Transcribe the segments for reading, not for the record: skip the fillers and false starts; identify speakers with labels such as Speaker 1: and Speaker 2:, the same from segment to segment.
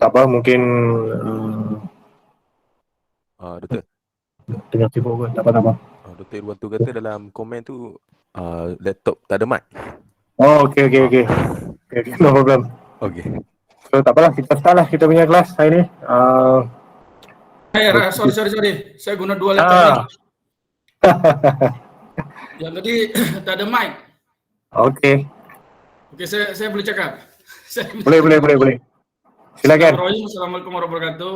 Speaker 1: tak apa, mungkin
Speaker 2: Doktor.
Speaker 1: tengah sibuk kot, tak apa.
Speaker 2: Doktor Irwan tu kata dalam komen tu laptop tak ada mic.
Speaker 1: Oh, okay. No problem.
Speaker 2: Okay.
Speaker 1: So tak apalah, kita start lah kita punya kelas hari ni.
Speaker 3: Sorry. Saya guna dua laptop ni. Yang tadi tak ada mic.
Speaker 1: Okay,
Speaker 3: saya boleh cakap.
Speaker 1: boleh. Silakan.
Speaker 3: Assalamualaikum warahmatullahi wabarakatuh.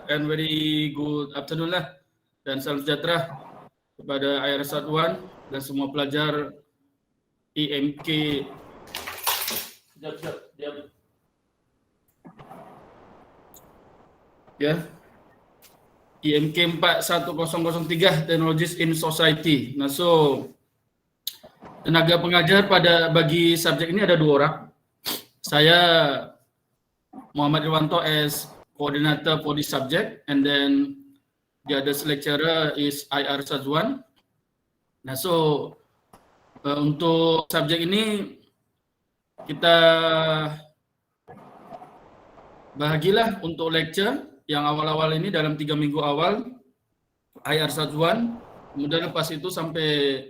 Speaker 3: And very good afternoon lah. Dan salam sejahtera kepada IR Satuan dan semua pelajar IMK. IMK 41003 Technologies in Society. Nah, so tenaga pengajar bagi subjek ini ada 2 orang. Saya Muhammad Irwanto as coordinator for this subject, and then the other lecturer is IR Sazwan. Nah, so untuk subjek ini kita bahagilah untuk lecture yang awal-awal ini dalam 3 minggu awal IR Sazwan, kemudian lepas itu sampai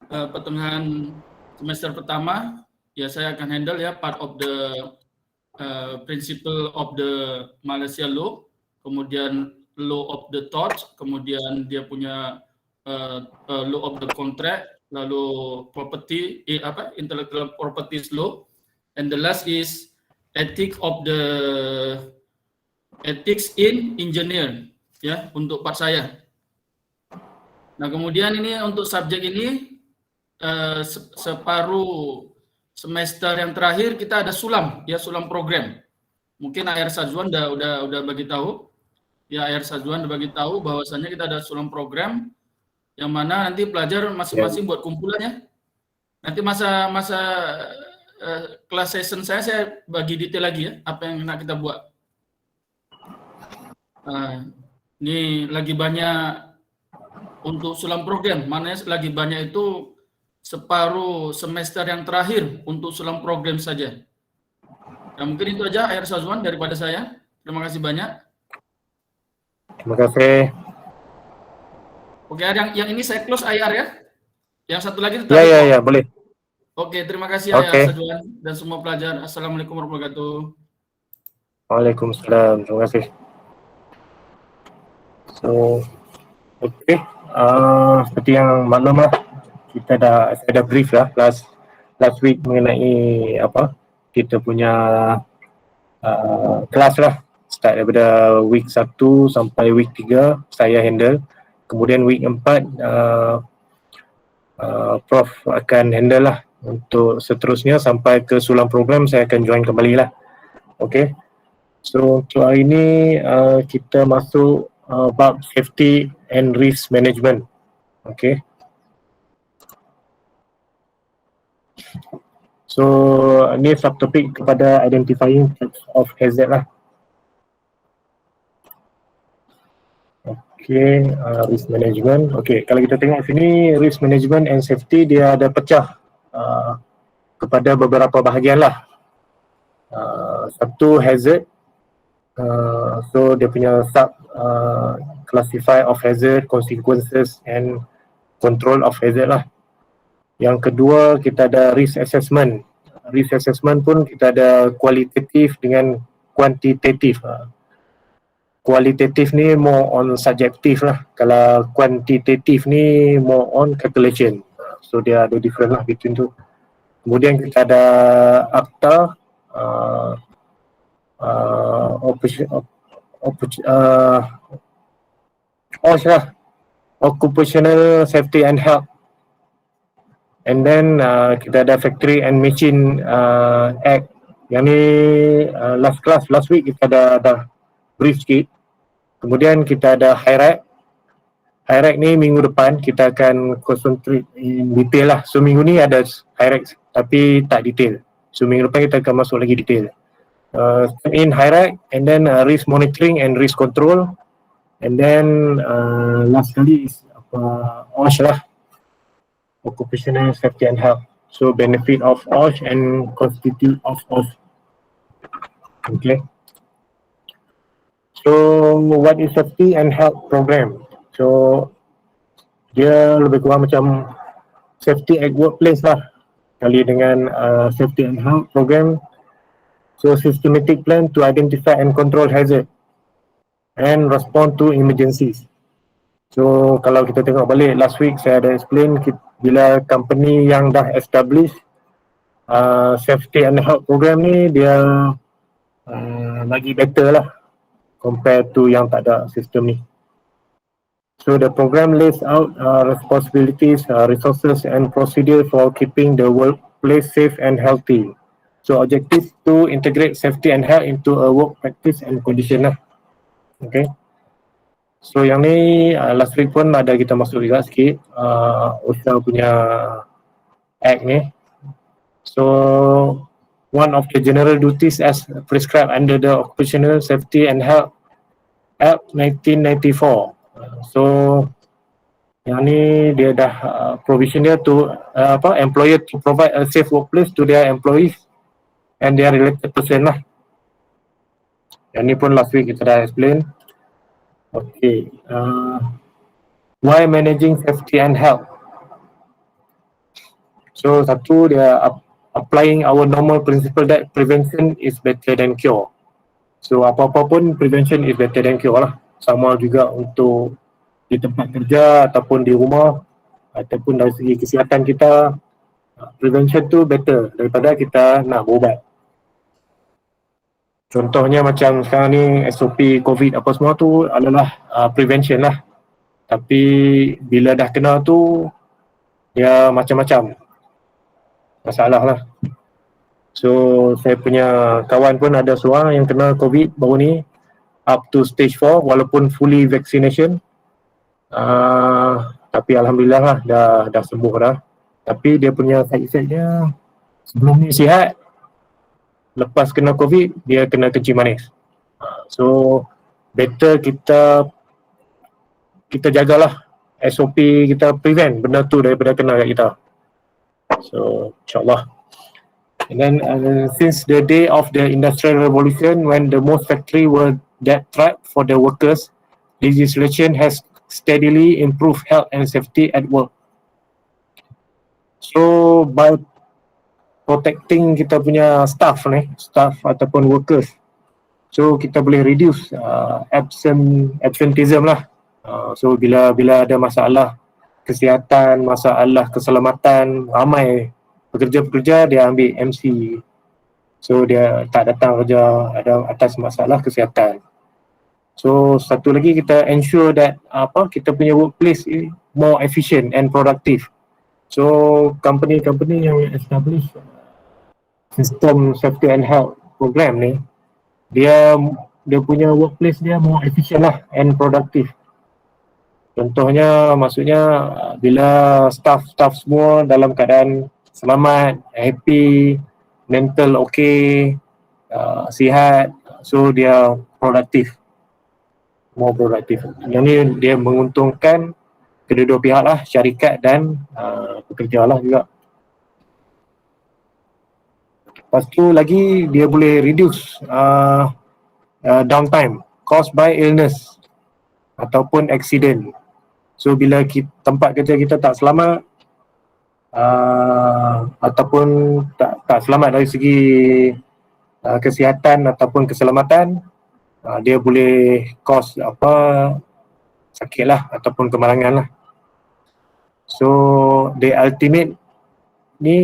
Speaker 3: pertengahan semester pertama ya saya akan handle ya part of the principle of the Malaysia law, kemudian law of the thoughts, kemudian dia punya law of the contract, lalu property intellectual properties law, and the last is ethics in engineer ya untuk part saya. Nah, kemudian ini untuk subjek ini separuh semester yang terakhir kita ada sulam program. Mungkin AR Sazwan udah bagi tahu. Ya, AR Sazwan udah bagi tahu bahwasanya kita ada sulam program yang mana nanti pelajar masing-masing buat kumpulannya. Nanti masa kelas session saya bagi detail lagi ya apa yang nak kita buat. Ini lagi banyak untuk sulam program, mana lagi banyak itu separuh semester yang terakhir untuk sulam program saja. Ya, mungkin itu aja AR Sazwan daripada saya. Terima kasih banyak.
Speaker 1: Terima kasih.
Speaker 3: Oke, yang ini saya close AR ya. Yang satu lagi tetap.
Speaker 1: Ya, boleh.
Speaker 3: Oke, terima kasih AR Sazwan dan semua pelajar. Assalamualaikum warahmatullahi wabarakatuh.
Speaker 1: Waalaikumsalam. Terima kasih. So, seperti yang maklum lah, saya dah brief lah last week mengenai kita punya kelas lah, start daripada week 1 sampai week 3 saya handle, kemudian week 4 Prof akan handle lah untuk seterusnya sampai ke sulam program saya akan join kembali lah. Okay, so untuk hari ini kita masuk bab safety and risk management. Okay, so ni subtopik kepada identifying types of hazard lah. Okay, risk management. Okay, kalau kita tengok sini risk management and safety dia ada pecah kepada beberapa bahagian lah. Satu hazard, so dia punya sub classify of hazard, consequences and control of hazard lah. Yang kedua kita ada risk assessment. Risk assessment pun kita ada kualitatif dengan kuantitatif. Kualitatif ni more on subjektif lah. Kalau kuantitatif ni more on calculation. So dia ada different lah between tu. Kemudian kita ada ACTA, Occupational Safety and Health. And then kita ada Factory and Machine Act. Yang ni last week kita ada brief sikit. Kemudian kita ada HIRAC. HIRAC ni minggu depan kita akan concentrate in detail lah. So minggu ni ada HIRAC tapi tak detail. So minggu depan kita akan masuk lagi detail. In HIRAC, and then risk monitoring and risk control. And then last kali is OSH lah. Occupational Safety and Health. So benefit of OSH and constitute of OSH. Okay. So what is safety and health program? So dia lebih kurang macam safety at workplace lah, kali dengan safety and health program. So systematic plan to identify and control hazard and respond to emergencies. So kalau kita tengok balik last week saya ada explain bila company yang dah establish safety and health program ni dia lagi better lah compared to yang tak ada sistem ni. So the program lays out responsibilities, resources and procedure for keeping the workplace safe and healthy. So objective to integrate safety and health into a work practice and condition lah. Okay. So yang ni last week pun ada kita masuk juga sikit OSHA punya act ni. So one of the general duties as prescribed under the Occupational Safety and Health Act 1994. So yang ni dia dah provision dia to employer to provide a safe workplace to their employees and their related person lah. Yang ni pun last week kita dah explain. Okay, why managing safety and health? So satu dia applying our normal principle that prevention is better than cure. So apa-apa pun prevention is better than cure lah. Sama juga untuk di tempat kerja ataupun di rumah ataupun dari segi kesihatan kita, prevention tu better daripada kita nak berubat. Contohnya macam sekarang ni SOP COVID apa semua tu adalah prevention lah. Tapi bila dah kena tu dia macam-macam masalah lah. So saya punya kawan pun ada seorang yang kena COVID baru ni up to stage 4 walaupun fully vaccination. Tapi alhamdulillah lah dah sembuh dah. Tapi dia punya side effect dia sebelum ni sihat, lepas kena COVID dia kena kencing manis. So better kita jagalah SOP, kita prevent benda tu daripada kena kat kita. So insyaAllah. And then since the day of the Industrial Revolution when the most factory were death trap for the workers, legislation has steadily improved health and safety at work. So by protecting kita punya staff ataupun workers, so kita boleh reduce absenteeism lah. So bila ada masalah kesihatan, masalah keselamatan, ramai pekerja-pekerja dia ambil MC. So dia tak datang kerja ada atas masalah kesihatan. So satu lagi kita ensure that kita punya workplace more efficient and productive. So company-company yang establish sistem safety and health program ni, dia punya workplace dia more efficient lah and productive. Contohnya maksudnya bila staff semua dalam keadaan selamat, happy, mental okay, sihat, so dia produktif, more produktif. Yang ni dia menguntungkan kedua-dua pihak lah, syarikat dan pekerja lah juga. Lepas tu lagi dia boleh reduce downtime caused by illness ataupun accident. So bila tempat kerja kita tak selamat ataupun tak selamat dari segi kesihatan ataupun keselamatan, dia boleh cause sakit lah ataupun kemalangan lah. So the ultimate ni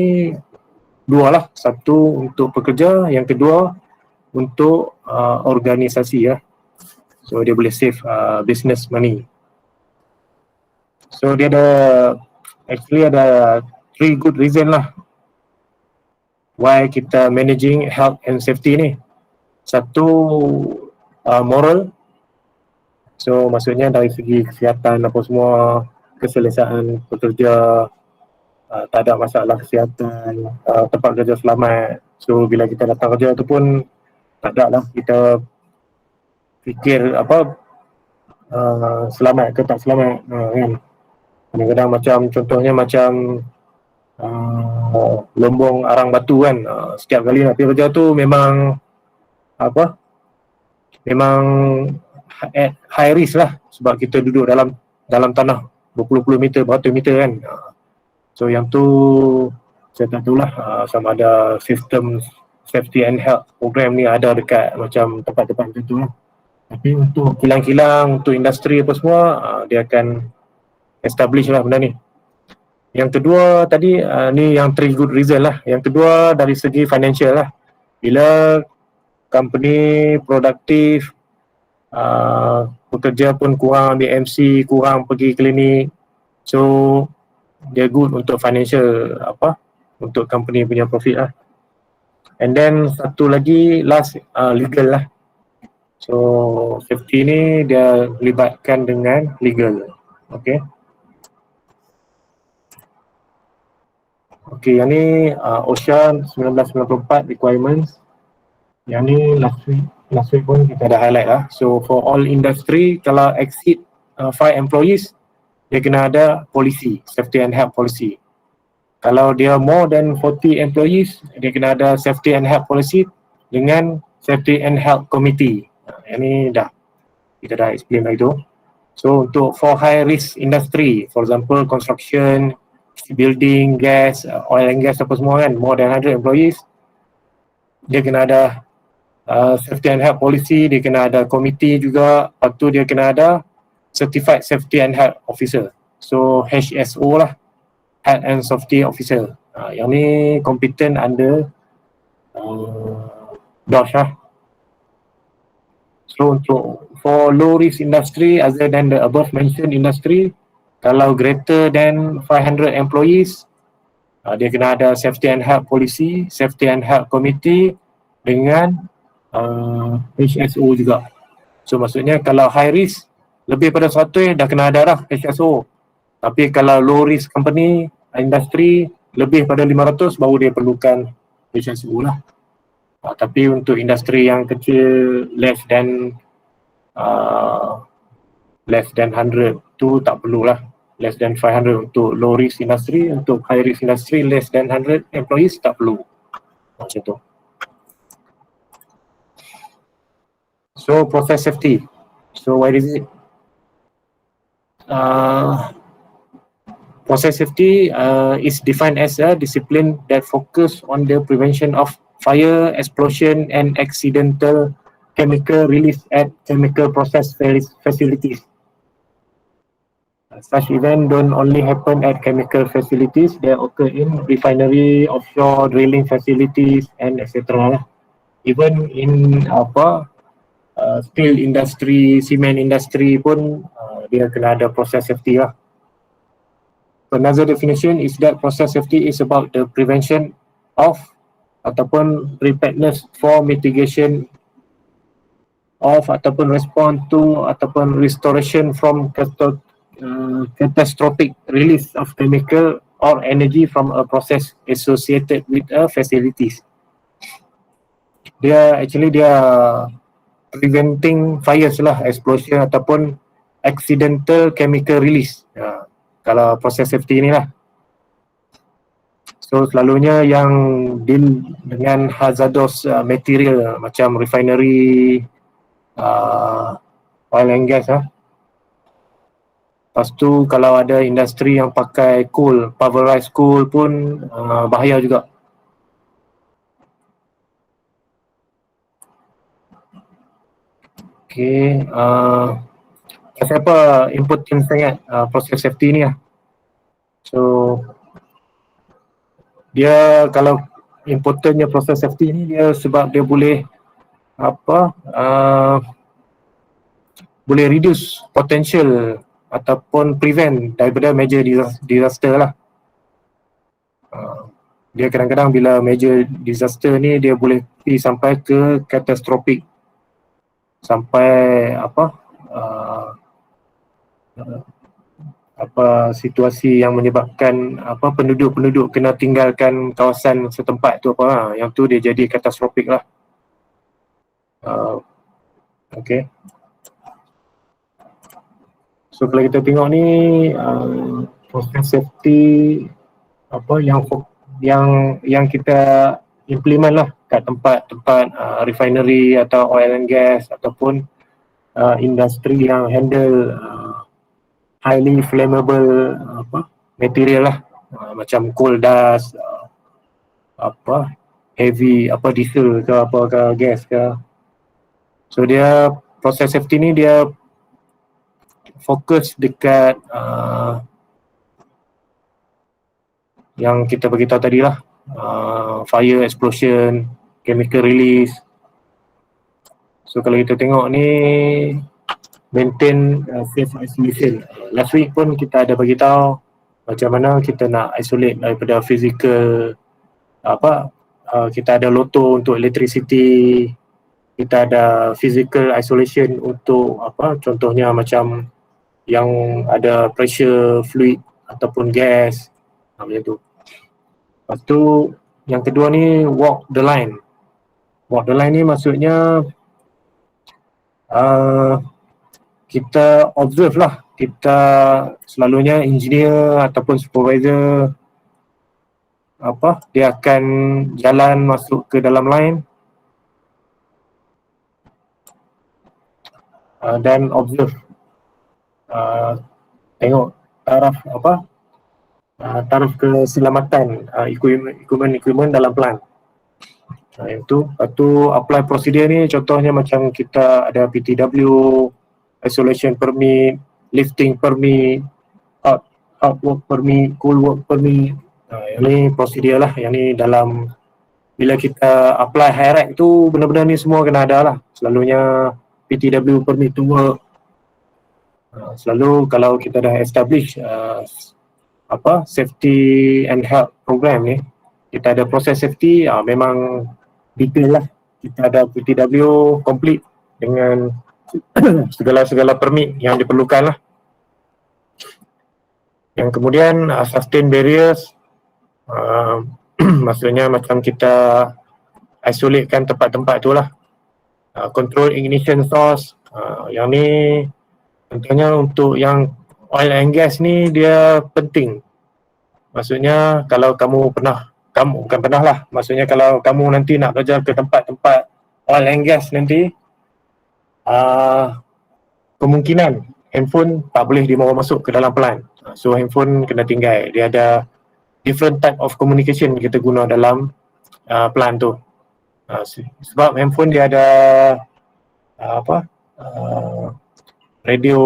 Speaker 1: dua lah, satu untuk pekerja, yang kedua untuk organisasi ya. So dia boleh save business money. So dia actually ada 3 good reason lah why kita managing health and safety ni. Satu moral. So maksudnya dari segi kesihatan apa semua, keselesaan pekerja, tak ada masalah kesihatan, tempat kerja selamat. So bila kita datang kerja tu pun tak ada lah kita fikir selamat ke tak selamat kan. Kadang-kadang macam contohnya macam lombong arang batu kan, setiap kali nak pergi kerja tu memang memang at high risk lah, sebab kita duduk dalam tanah berpuluh-puluh meter, beratus meter kan. So yang tu saya tak tahulah sama ada sistem safety and health program ni ada dekat macam tempat-tempat macam tu lah. Tapi untuk kilang-kilang, untuk industri apa semua, dia akan establish lah benda ni. Yang kedua tadi, ni yang 3 good reason lah. Yang kedua dari segi financial lah. Bila company produktif, pekerja pun kurang ambil MC, kurang pergi klinik, so dia good untuk financial untuk company punya profit lah. And then satu lagi last, legal lah. So safety ni dia libatkan dengan legal. Okay. Okay, yang ni OSHA 1994 requirements. Yang ni last week pun kita dah highlight lah. So for all industry, kalau exceed 5 employees, dia kena ada policy, safety and health policy. Kalau dia more than 40 employees, dia kena ada safety and health policy dengan safety and health committee. Yang ni kita dah explain lagi tu. So untuk for high risk industry, for example construction, building, gas, oil and gas apa semua kan, more than 100 employees, dia kena ada safety and health policy, dia kena ada committee juga, lepas tu dia kena ada certified safety and health officer. So HSO lah, health and safety officer. Yang ni competent under DOSH lah. So for low risk industry other than the above mentioned industry, kalau greater than 500 employees, dia kena ada safety and health policy, safety and health committee dengan HSO juga. So maksudnya kalau high risk lebih pada 100 dah kena ada dah HSO. Tapi kalau low risk company, industri lebih pada 500 baru dia perlukan HSO lah. Tapi untuk industri yang kecil less than 100 tu tak perlulah. Less than 500 untuk low risk industry, untuk high risk industry less than 100 employees tak perlu. Macam tu. So process safety. So what is it? Process safety is defined as a discipline that focus on the prevention of fire, explosion and accidental chemical release at chemical process facilities. Such events don't only happen at chemical facilities, they occur in refinery, offshore drilling facilities and etc. Even in steel industry, cement industry pun dia kena ada process safety lah. Another definition is that process safety is about the prevention of ataupun preparedness for mitigation of ataupun respond to ataupun restoration from catastrophic release of chemical or energy from a process associated with a facilities. Dia preventing fires lah, explosion ataupun accidental chemical release. Kalau proses safety ni lah. So selalunya yang deal dengan hazardous material macam refinery, oil and gas lah. Lepas tu kalau ada industri yang pakai coal, pulverized coal pun bahaya juga. Okay, kenapa important sangat proses safety ni lah. So dia kalau importantnya proses safety ni dia sebab dia boleh boleh reduce potential ataupun prevent daripada major disaster lah. Dia kadang-kadang bila major disaster ni dia boleh pergi sampai ke catastrophic, sampai situasi yang menyebabkan penduduk-penduduk kena tinggalkan kawasan setempat tu yang tu dia jadi catastrophic lah. Okay. So kalau kita tengok ni proses safety yang kita implement lah kat tempat-tempat refinery atau oil and gas ataupun industri yang handle highly flammable material lah, macam coal dust, heavy diesel ke gas ke. So dia proses safety ni dia fokus dekat yang kita beritahu tadi lah, fire explosion, chemical release. So kalau kita tengok ni maintain safe isolation. Last week pun kita ada bagi tahu macam mana kita nak isolate daripada physical kita ada loto untuk electricity, kita ada physical isolation untuk contohnya macam yang ada pressure fluid ataupun gas, macam tu. Lepas tu yang kedua ni walk the line. Walk the line ni maksudnya kita observe lah, kita selalunya engineer ataupun supervisor dia akan jalan masuk ke dalam line dan observe, tengok taraf keselamatan equipment dalam plant. Yang tu, lepas tu apply prosedur ni contohnya macam kita ada PTW, isolation permit, lifting permit, hot work permit, cool work permit. Yang ni prosedur lah, yang ni dalam bila kita apply HIRAC tu benda-benda ni semua kena ada lah. Selalunya PTW permit to work. Selalu kalau kita dah establish safety and health program ni, kita ada proses safety, memang detail lah. Kita ada PTW complete dengan segala permit yang diperlukan lah. Yang kemudian sustain barriers, maksudnya macam kita isolatekan tempat-tempat tu lah. Control ignition source, yang ni contohnya untuk yang oil and gas ni dia penting. Maksudnya kalau bukan pernah lah, maksudnya kalau kamu nanti nak belajar ke tempat-tempat oil and gas nanti, kemungkinan handphone tak boleh dibawa masuk ke dalam plant. So handphone kena tinggal. Dia ada different type of communication kita guna dalam plant tu. Sebab handphone dia ada radio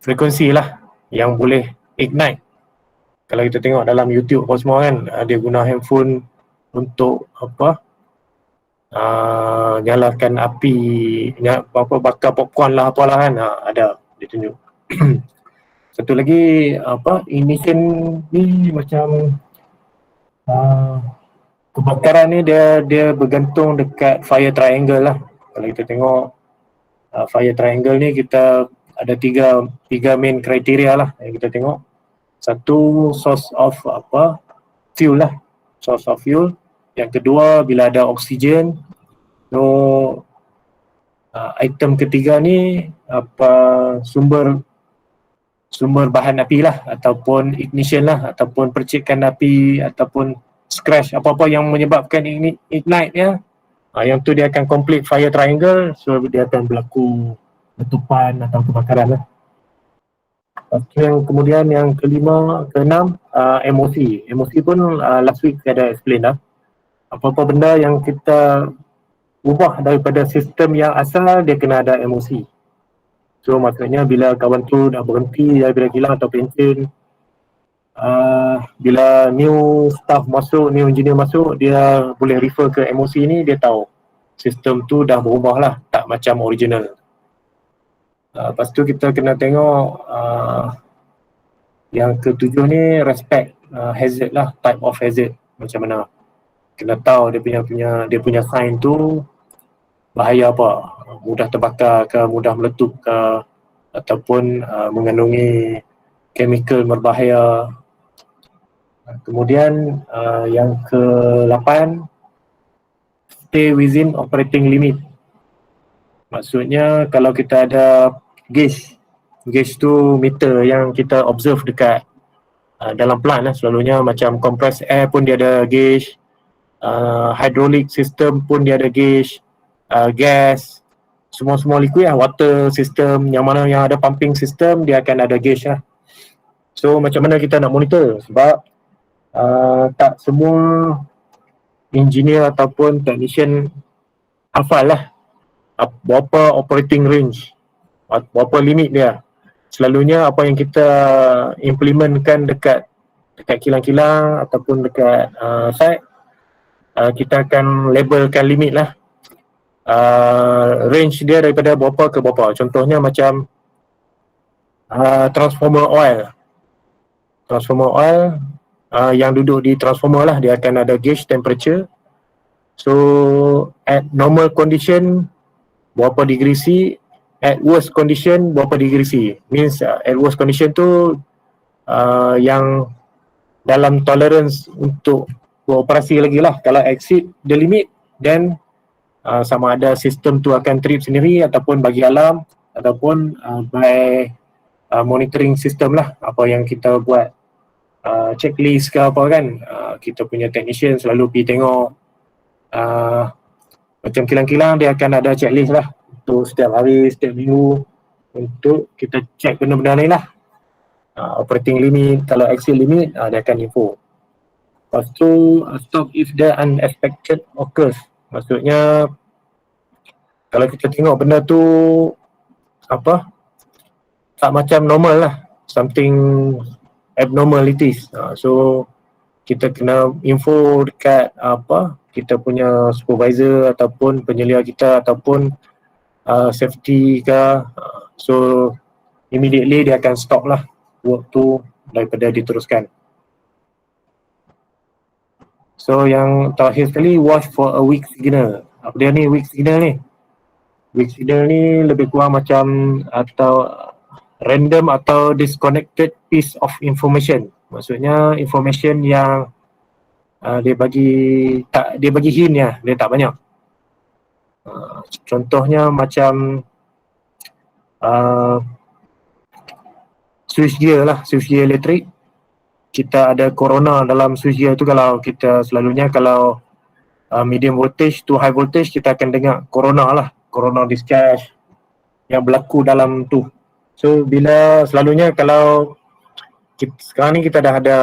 Speaker 1: frekuensi lah yang boleh ignite. Kalau kita tengok dalam YouTube apa semua kan, dia guna handphone untuk nyalakan api, bakar popcorn lah apalah kan, ada dia tunjuk. Satu lagi ignition ni macam kebakaran ni dia bergantung dekat fire triangle lah. Kalau kita tengok fire triangle ni kita ada tiga main kriteria lah yang kita tengok. Satu, source of fuel lah, source of fuel. Yang kedua, bila ada oksigen. So item ketiga ni sumber bahan api lah, ataupun ignition lah, ataupun percikan api, ataupun scratch, apa-apa yang menyebabkan ignite ya. Yang tu dia akan complete fire triangle, so dia akan berlaku letupan atau kebakaran lah. Yang kemudian yang keenam, emosi. Emosi pun last week saya ada explain lah. Apa-apa benda yang kita ubah daripada sistem yang asal, dia kena ada emosi. So maksudnya bila kawan tu dah berhenti daripada kilang atau pension, bila new staff masuk, new engineer masuk, dia boleh refer ke emosi ni, dia tahu sistem tu dah berubah lah, tak macam original. Lepas tu kita kena tengok yang ketujuh ni respect hazard lah, type of hazard macam mana. Kena tahu dia punya sign tu bahaya apa, mudah terbakar ke, mudah meletup ke, ataupun mengandungi chemical berbahaya. Kemudian yang ke-8, stay within operating limit. Maksudnya kalau kita ada gauge tu meter yang kita observe dekat dalam plant lah, selalunya macam compressed air pun dia ada gauge, hydraulic system pun dia ada gauge, gas. semua liquid lah, water system, yang mana yang ada pumping system dia akan ada gauge lah. So macam mana kita nak monitor, sebab tak semua engineer ataupun technician hafal lah berapa operating range, berapa limit dia. Selalunya apa yang kita implementkan dekat kilang-kilang ataupun dekat site, kita akan labelkan limit lah, range dia daripada berapa ke berapa. Contohnya macam transformer oil yang duduk di transformer lah, dia akan ada gauge temperature. So at normal condition berapa degree C, at worst condition berapa degree C. Means at worst condition tu yang dalam tolerance untuk beroperasi lagi lah. Kalau exceed the limit, then sama ada sistem tu akan trip sendiri ataupun bagi alarm ataupun by monitoring system lah. Apa yang kita buat checklist ke apa kan, kita punya technician selalu pergi tengok, macam kilang-kilang dia akan ada checklist lah untuk setiap hari, setiap minggu, untuk kita check benda-benda ni lah. Operating limit, kalau exceed limit dia akan info. Lepas tu stop if the unexpected occurs. Maksudnya kalau kita tengok benda tu apa, tak macam normal lah, something abnormalities, so kita kena info dekat kita punya supervisor ataupun penyelia kita ataupun safety ke, so immediately dia akan stop lah work tu daripada diteruskan. So yang terakhir sekali, watch for a weak signal. Apa dia ni weak signal ni? Weak signal ni lebih kurang macam atau random atau disconnected piece of information. Maksudnya information yang dia bagi hint ya, dia tak banyak. Contohnya macam switchgear lah, switchgear elektrik. Kita ada corona dalam switchgear tu. Kalau kita selalunya kalau medium voltage to high voltage, kita akan dengar corona lah, corona discharge yang berlaku dalam tu. So bila selalunya kalau sekarang ni kita dah ada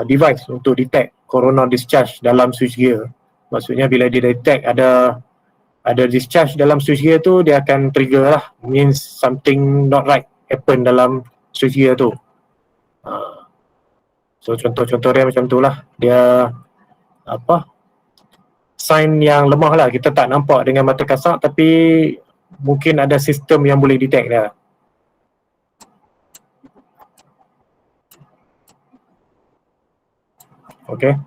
Speaker 1: device untuk detect corona discharge dalam switchgear. Maksudnya bila dia detect ada discharge dalam switchgear tu, dia akan trigger lah, means something not right happen dalam switchgear tu. So contoh-contoh dia macam tu lah, dia sign yang lemah lah, kita tak nampak dengan mata kasar tapi mungkin ada sistem yang boleh detect dia. Okay,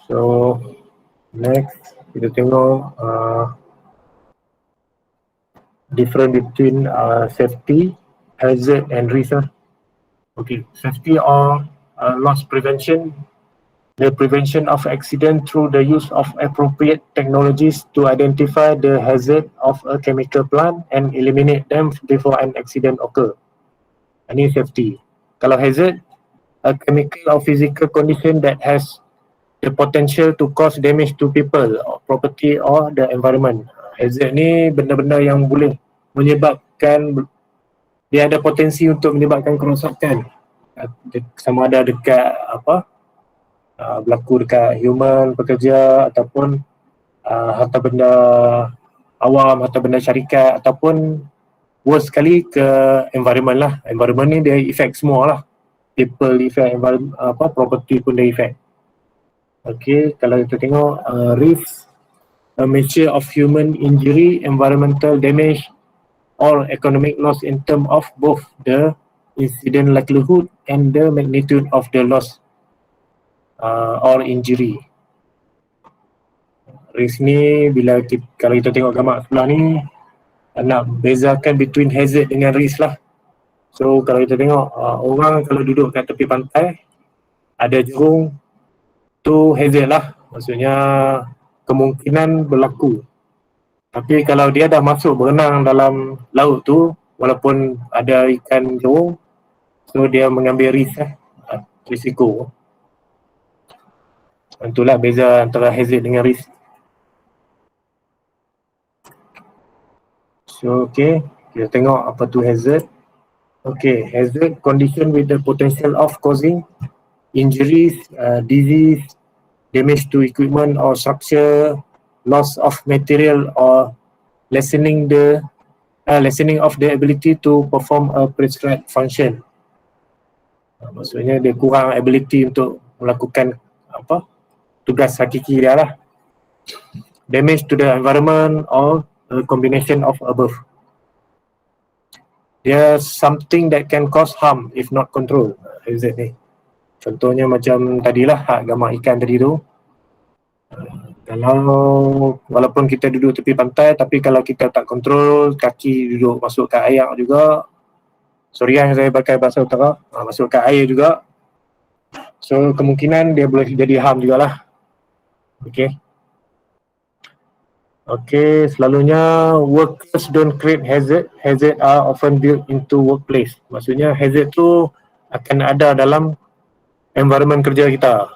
Speaker 1: so next kita tengok difference between safety, hazard and risk lah. Okay, safety or loss prevention, the prevention of accident through the use of appropriate technologies to identify the hazard of a chemical plant and eliminate them before an accident occur. Ini safety. Kalau hazard, a chemical or physical condition that has the potential to cause damage to people, or property or the environment. Hazard ni benda-benda yang boleh menyebabkan, dia ada potensi untuk menyebabkan kerosakan, sama ada dekat berlaku dekat human, pekerja, ataupun harta benda awam, harta benda syarikat, ataupun worst sekali ke environment lah. Environment ni dia effect semua lah, people effect, environment, property pun dia effect. Okay, kalau kita tengok risk, a mixture of human injury, environmental damage or economic loss in terms of both the incident likelihood and the magnitude of the loss or injury. Risk ni bila kalau kita tengok gambar sebelah ni, nak bezakan between hazard dengan risk lah. So kalau kita tengok orang kalau duduk kat tepi pantai ada jerung, tu hazard lah, maksudnya kemungkinan berlaku. Tapi kalau dia dah masuk berenang dalam laut tu, walaupun ada ikan jerung, so dia mengambil risiko. Itulah beza antara hazard dengan risk. So okay, kita tengok apa tu hazard. Okay, hazard condition with the potential of causing injuries, disease, damage to equipment or structure, loss of material or lessening of the ability to perform a prescribed function. Maksudnya dia kurang ability untuk melakukan apa tugas hakiki dia lah. Damage to the environment or a combination of above. Dia something that can cause harm if not controlled. Hazard ni. Contohnya macam tadilah gambar ikan tadi tu. Kalau walaupun kita duduk tepi pantai tapi kalau kita tak kontrol kaki duduk masuk ke air juga. Sorry yang saya pakai bahasa utara. Masuk ke air juga. So kemungkinan dia boleh jadi harm jugalah. Okay. Okay, selalunya workers don't create hazard. Hazard are often built into workplace. Maksudnya hazard tu akan ada dalam environment kerja kita.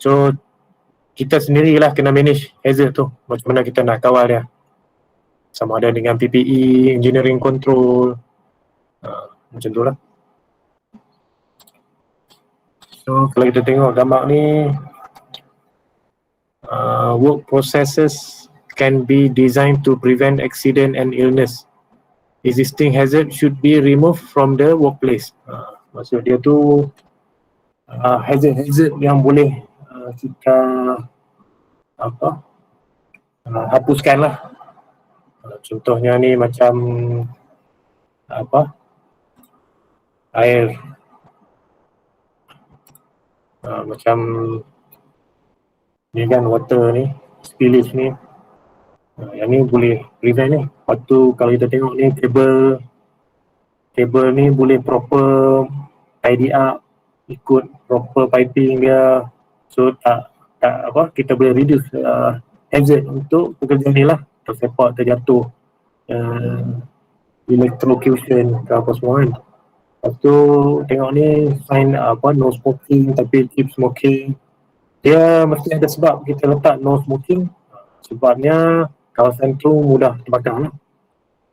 Speaker 1: So kita sendirilah kena manage hazard tu. Macam mana kita nak kawal dia. Sama ada dengan PPE, engineering control. Macam tu lah. So kalau kita tengok gambar ni, work processes can be designed to prevent accident and illness. Existing hazard should be removed from the workplace. Maksud dia tu hazard yang boleh kita hapuskan lah. Contohnya ni macam air, macam ni kan water ni, spillage ni. Yang ni boleh prevent ni. Lepas tu kalau kita tengok ni table ni boleh proper tidy up, ikut proper piping dia. So kita boleh reduce hazard untuk pekerja ni lah. Tersepak, terjatuh, electrocution ke apa semua kan. Lepas tu tengok ni sign no smoking tapi keep smoking. Dia mesti ada sebab kita letak no smoking. Sebabnya kawasan tu mudah terbakar lah.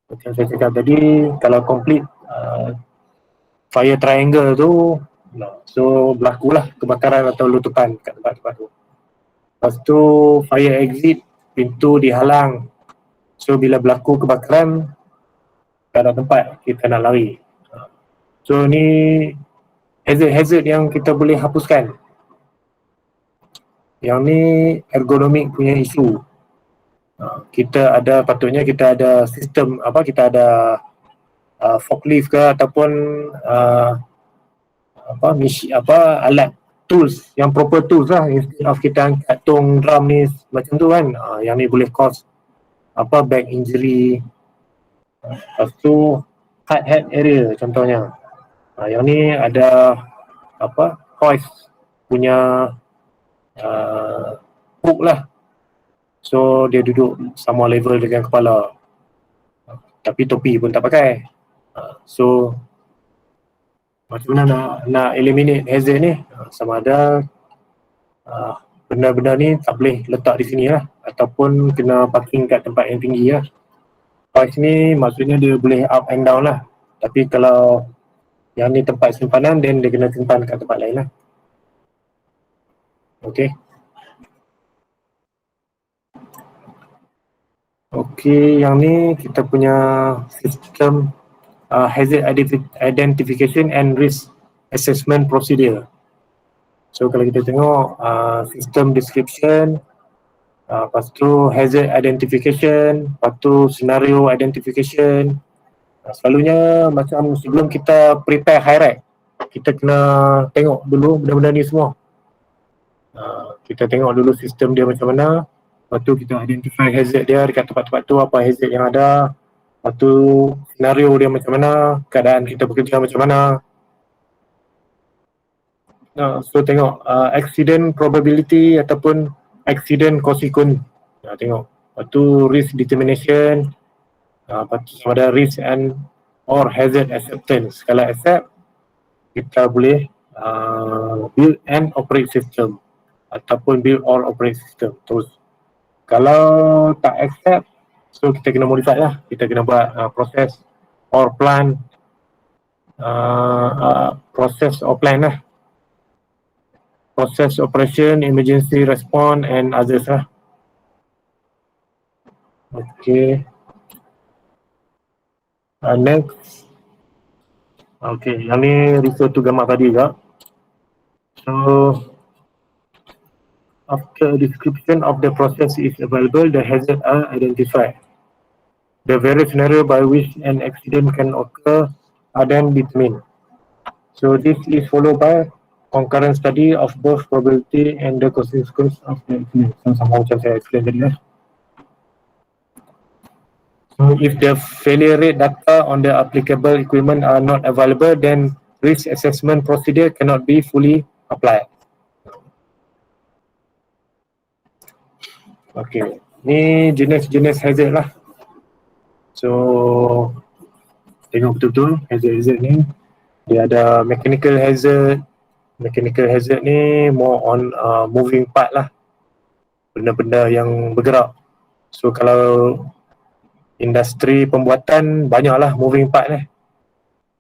Speaker 1: Macam saya cakap tadi, kalau complete fire triangle tu, so berlakulah kebakaran atau letupan kat tempat-tempat tu. Lepas tu fire exit, pintu dihalang. So bila berlaku kebakaran, tak ada tempat kita nak lari. So ni hazard yang kita boleh hapuskan. Yang ni ergonomik punya isu. Patutnya kita ada sistem kita ada forklift ke ataupun alat tools yang proper tools lah, instead of kita angkat tong drum ni macam tu kan. Yang ni boleh cause back injury. Lepas tu hard head area contohnya. Yang ni ada hoist punya hook lah. So dia duduk sama level dengan kepala. Tapi topi pun tak pakai. So macam mana nak eliminate hazard ni? Sama ada benda-benda ni tak boleh letak di sini lah. Ataupun kena parking kat tempat yang tinggi lah. Hoist ni maksudnya dia boleh up and down lah. Tapi kalau yang ni tempat simpanan, then dia kena simpan kat tempat lain lah. Okay. Okay, yang ni kita punya sistem hazard identification and risk assessment procedure. So kalau kita tengok system description, lepas tu hazard identification, lepas tu scenario identification. Selalunya macam sebelum kita prepare high-ride, kita kena tengok dulu benda-benda ni semua. Kita tengok dulu sistem dia macam mana. Lepas tu kita identify hazard dia dekat tempat-tempat tu, apa hazard yang ada. Lepas tu senario dia macam mana, keadaan kita bekerja macam mana. So tengok accident probability ataupun accident consequence. Tengok. Lepas tu risk determination. Lepas tu sama ada risk and or hazard acceptance. Kalau accept, kita boleh build and operate system ataupun build or operate system terus. Kalau tak accept, So kita kena modify lah, kita kena buat proses or plan, proses or plan lah, process operation, emergency response and others lah. Okay. Next. Okay, yang ni refer to gambar tadi juga. So after description of the process is available, the hazard are identified. The various scenario by which an accident can occur are then determined. So this is followed by concurrent study of both probability and the consequence of the accident. So sama macam saya explain tadi lah. So if the failure rate data on the applicable equipment are not available, then risk assessment procedure cannot be fully applied. Okay, ni jenis-jenis hazard lah. So tengok betul-betul hazard ni. Dia ada mechanical hazard. Mechanical hazard ni more on moving part lah. Benda-benda yang bergerak. So kalau industri pembuatan banyaklah moving part ni.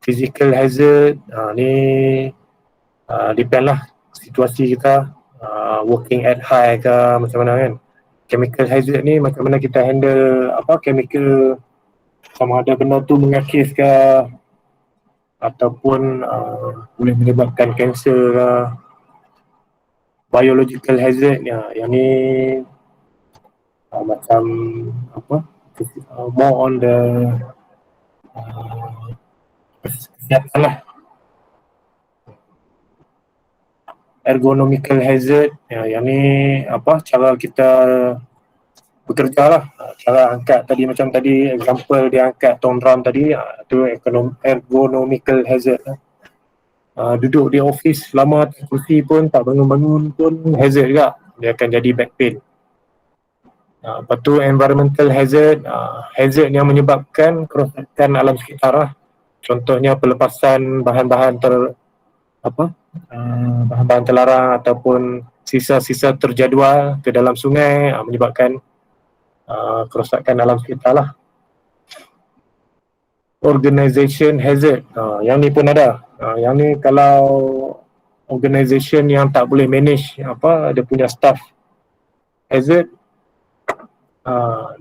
Speaker 1: Physical hazard ni depend lah situasi kita, working at high ke macam mana kan. Chemical hazard ni macam mana kita handle chemical, sama ada benda tu mengakis ke ataupun boleh menyebabkan kanser ke. Biological hazard yang ni macam more on the kesihatan lah. Ergonomical hazard yang ni cara kita bekerja lah, cara angkat tadi, macam tadi example dia angkat tong drum tadi, tu ergonomical hazard lah. Duduk di office lama atas kursi pun tak bangun-bangun pun hazard juga, dia akan jadi back pain. Lepas tu environmental hazard, hazard yang menyebabkan kerosakan alam sekitar lah. Contohnya pelepasan bahan-bahan bahan-bahan terlarang ataupun sisa-sisa terjadual ke dalam sungai, menyebabkan kerosakan alam sekitar lah. Organization hazard, yang ni pun ada. Yang ni kalau organization yang tak boleh manage dia punya staff hazard,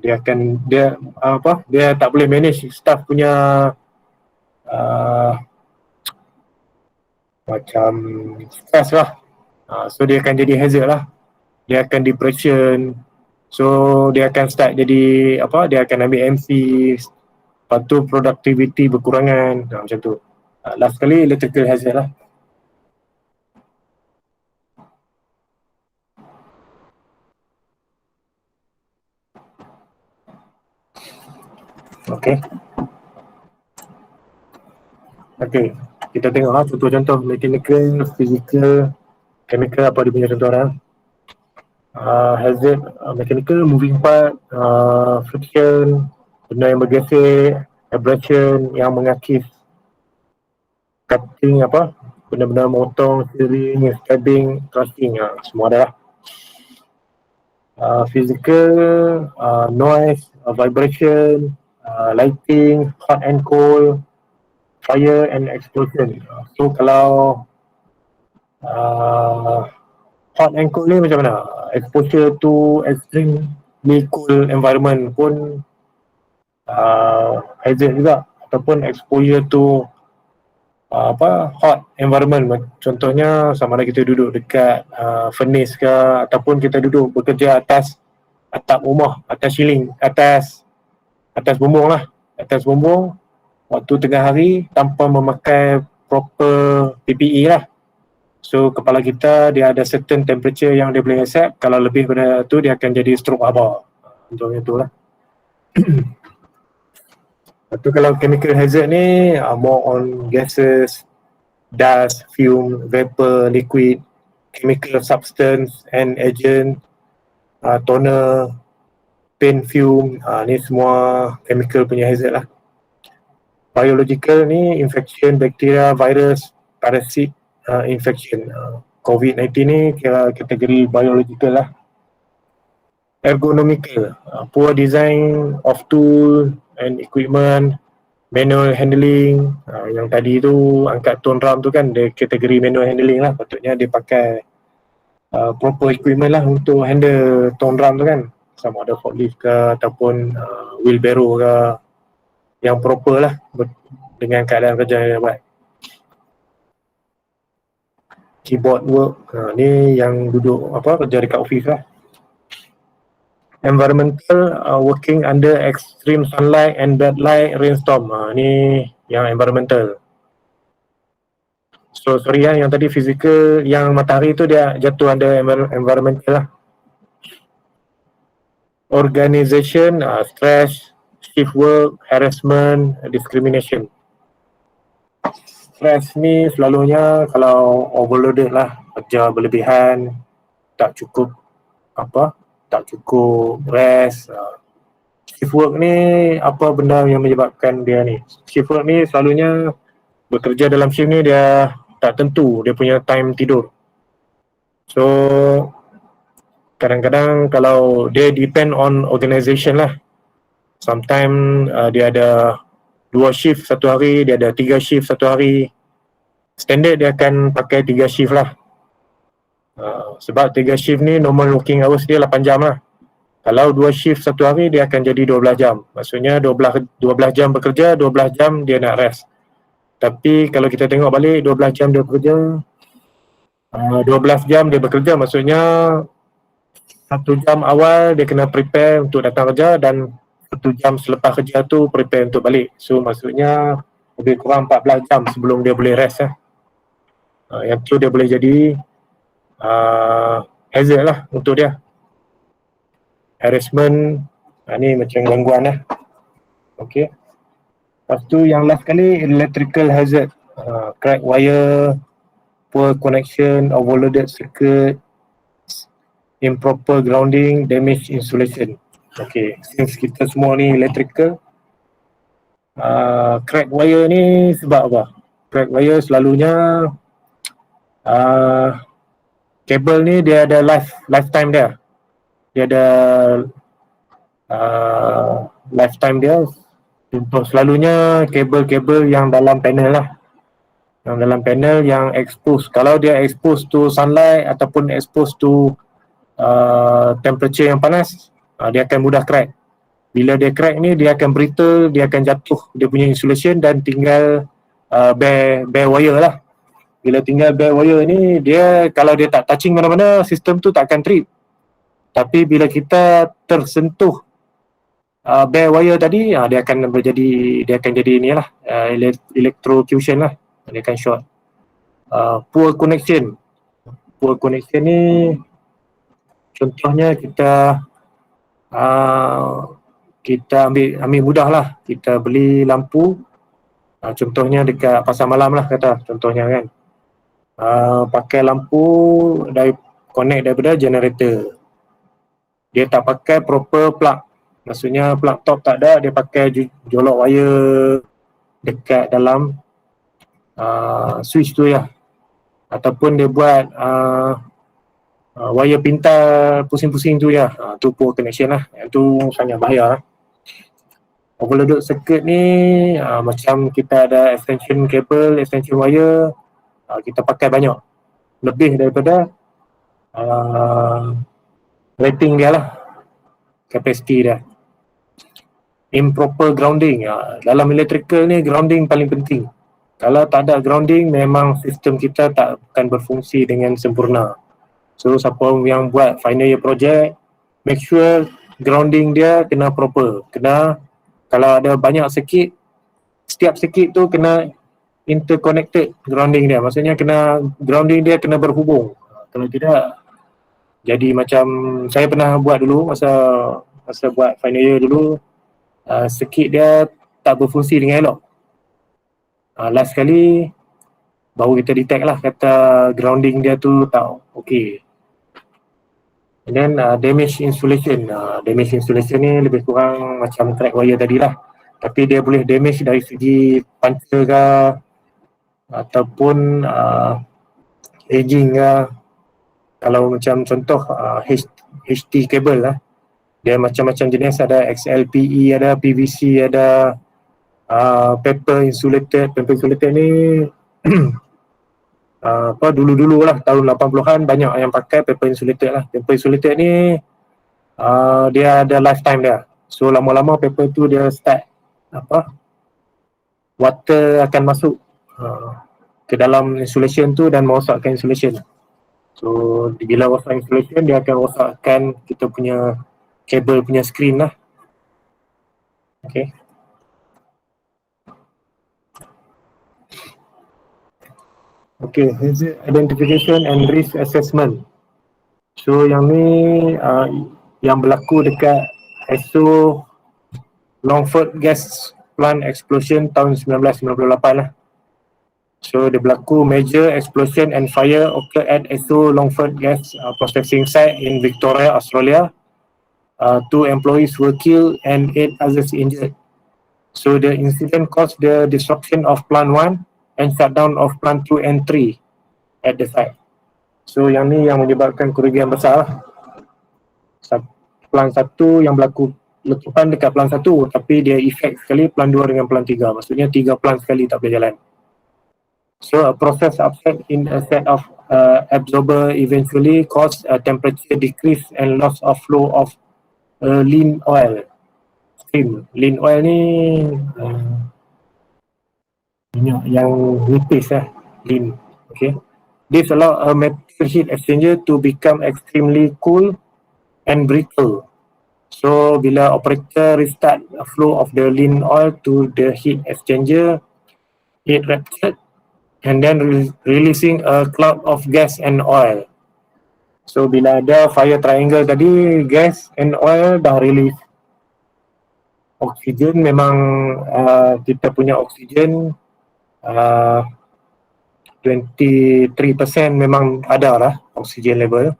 Speaker 1: dia tak boleh manage staff punya macam stress lah. So dia akan jadi hazard lah. Dia akan depression. So dia akan start jadi dia akan ambil MC. Lepas tu productivity berkurangan, macam tu. Last kali electrical hazard lah. Okay. Okay, kita tengok contoh-contoh mechanical, physical, chemical, apa dia punya contoh lah. Hazard, mechanical, moving part, friction, benda yang bergesek, abrasion yang mengakis, cutting benda-benda motong, steering, stabbing, thrusting, semua ada lah. Physical, noise, vibration, lighting, hot and cold, fire and explosion. So kalau hot and cold ni macam mana? Exposure to extremely cold environment pun hazard juga, ataupun exposure to hot environment. Contohnya sama ada kita duduk dekat furnace ke, ataupun kita duduk bekerja atas atap rumah, atas ceiling, atas bumbung lah. Atas bumbung waktu tengah hari tanpa memakai proper PPE lah. So kepala kita dia ada certain temperature yang dia boleh accept. Kalau lebih pada tu dia akan jadi stroke apa. Contohnya tu lah. Lepas tu kalau chemical hazard ni more on gases, dust, fume, vapor, liquid, chemical substance and agent, toner, paint fume, ni semua chemical punya hazard lah. Biological ni infection, bacteria, virus, parasit, infection. COVID-19 ni kira kategori biological lah. ergonomical, poor design of tool and equipment, manual handling. Yang tadi tu angkat tone drum tu kan dia kategori manual handling lah, patutnya dia pakai proper equipment lah untuk handle tone drum tu kan, sama ada forklift ke ataupun wheelbarrow ke, yang proper lah dengan keadaan kerja yang baik. Keyboard work, ni yang duduk kerja dekat office lah. Environmental, working under extreme sunlight and bad light, rainstorm. Ni yang environmental. So sorry yang tadi physical, yang matahari tu dia jatuh under environmental lah. Organization, stress, shift work, harassment, discrimination. Stress ni selalunya kalau overloaded lah, kerja berlebihan, tak cukup rest. Shift work ni apa benda yang menyebabkan dia ni? Shift work ni selalunya bekerja dalam shift ni dia tak tentu dia punya time tidur. So kadang-kadang kalau dia depend on organisation lah. Sometimes dia ada 2 shift satu hari, dia ada 3 shift satu hari. Standard dia akan pakai 3 shift lah. Sebab 3 shift ni normal working hours dia 8 jam lah. Kalau 2 shift satu hari dia akan jadi 12 jam. Maksudnya 12 jam bekerja, 12 jam dia nak rest. Tapi kalau kita tengok balik 12 jam dia bekerja, 12 jam dia bekerja, maksudnya 1 jam awal dia kena prepare untuk datang kerja dan 1 jam selepas kerja tu prepare untuk balik. So maksudnya lebih kurang 14 jam sebelum dia boleh rest lah. Yang tu dia boleh jadi hazard lah untuk dia. Harassment, ni macam gangguan lah. Okay. Lepas tu yang last kali, electrical hazard, crack wire, poor connection, overloaded circuit, improper grounding, damage insulation. Okay, since kita semua ni electrical, crack wire ni sebab apa? Crack wire selalunya kabel ni dia ada lifetime dia. Dia ada lifetime dia. Contoh selalunya kabel-kabel yang dalam panel lah. Yang dalam panel yang expose. Kalau dia expose to sunlight ataupun expose to temperature yang panas, dia akan mudah crack. Bila dia crack ni dia akan brittle, dia akan jatuh dia punya insulation dan tinggal bare wire lah. Bila tinggal bare wire ni, dia kalau dia tak touching mana-mana, sistem tu tak akan trip. Tapi bila kita tersentuh bare wire tadi, dia akan jadi ni lah, electrocution lah, dia akan short. Poor connection ni contohnya kita ambil mudah lah, kita beli lampu, contohnya dekat pasar malam lah kata contohnya kan, pakai lampu connect daripada generator, dia tak pakai proper plug. Maksudnya plug top tak ada, dia pakai jolok wire dekat dalam switch tu ya. Ataupun dia buat wire pintar pusing-pusing tu ya. Tu poor connection lah. Yang tu sangat bahaya. Overloaded circuit ni macam kita ada extension cable, extension wire, kita pakai banyak. Lebih daripada rating dia lah. Kapasiti dia. Improper grounding. Dalam electrical ni grounding paling penting. Kalau tak ada grounding, memang sistem kita tak akan berfungsi dengan sempurna. So siapa yang buat final year project, make sure grounding dia kena proper. Kena, kalau ada banyak circuit, setiap circuit tu kena interconnected grounding dia. Maksudnya grounding dia kena berhubung. Kalau tidak, jadi macam saya pernah buat dulu masa buat final year dulu, circuit dia tak berfungsi dengan elok. Last kali baru kita detect lah kata grounding dia tu tak okey. And then damage insulation. Damage insulation ni lebih kurang macam crack wire tadi lah. Tapi dia boleh damage dari segi puncture ke ataupun aging ke. Kalau macam contoh HT cable lah. Dia macam-macam jenis, ada XLPE, ada PVC, ada paper insulated. Paper insulated ni dulu-dulu lah, tahun 80-an banyak yang pakai paper insulated lah. Paper insulated ni dia ada lifetime dia. So lama-lama paper tu dia start water akan masuk ke dalam insulation tu dan merosakkan insulation. So bila rosak insulation, dia akan rosakkan kita punya kabel punya screen lah. Okay. Okay, hazard identification and risk assessment. So yang ni yang berlaku dekat ISO Longford Gas Plant Explosion tahun 1998 lah. So dia berlaku major explosion and fire occurred at ISO Longford Gas Processing Site in Victoria, Australia. 2 employees were killed and 8 others injured. So the incident caused the disruption of plant 1 and shutdown of plant 2 and 3 at the site. So yang ni yang menyebabkan kerugian besar lah. Plant 1 yang berlaku letupan dekat plant 1, tapi dia efek sekali plant 2 dengan plant 3. Maksudnya 3 plant sekali tak boleh jalan. So a process upset in a set of absorber eventually caused a temperature decrease and loss of flow of lean oil. Lean oil ni minyak yang nipis lah, lean. Okay. This allow a metal heat exchanger to become extremely cool and brittle. So bila operator restart a flow of the lean oil to the heat exchanger, it ruptured and then releasing a cloud of gas and oil. So bila ada fire triangle tadi, gas and oil dah release. Oksigen memang kita punya oksigen 23% memang ada lah oksigen level.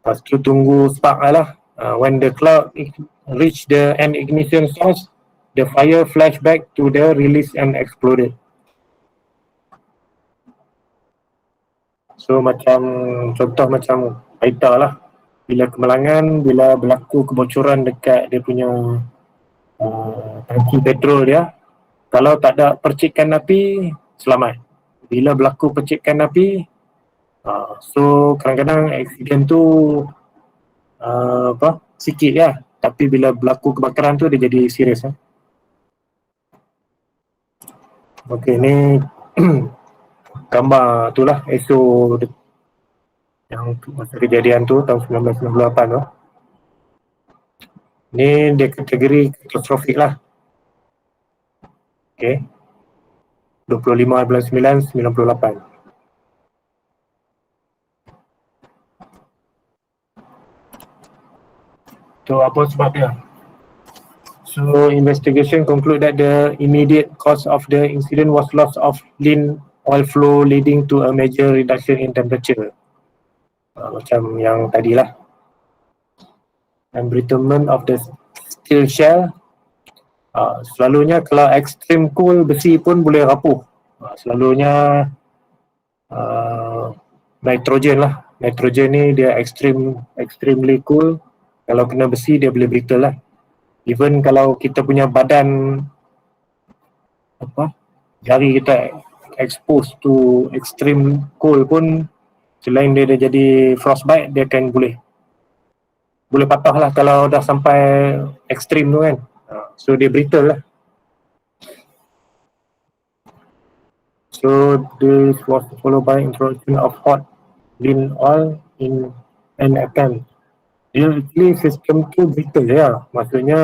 Speaker 1: Lepas tu tunggu spark lah. When the cloud reach the end ignition source, the fire flash back to the release and exploded. So macam contoh macam Aita lah, bila kemalangan, bila berlaku kebocoran dekat dia punya tangki petrol dia, kalau tak ada percikan api, selamat. Bila berlaku percikan api, so kadang-kadang aksiden tu sikit ya, tapi bila berlaku kebakaran tu dia jadi serius. Okey, ni gambar tu lah ISO yang masa kejadian tu tahun 1998 tu. Ni dia kategori katastrofik lah. Okey. 25/9/98. So apa sebab dia? So investigation conclude that the immediate cause of the incident was loss of lean oil flow leading to a major reduction in temperature. Macam yang tadilah. Embrittlement of the steel shell. Selalunya kalau extreme cool, besi pun boleh rapuh. Selalunya nitrogen lah. Nitrogen ni dia extremely cool. Kalau kena besi dia boleh brittle lah. Even kalau kita punya badan jari kita expose to extreme cold pun, selain dia jadi frostbite, dia akan boleh patah lah kalau dah sampai ekstrim tu kan. So dia brittle lah. So this was followed by introduction of hot lean oil in an attempt. Dia actually sistem tu brittle ya. Maksudnya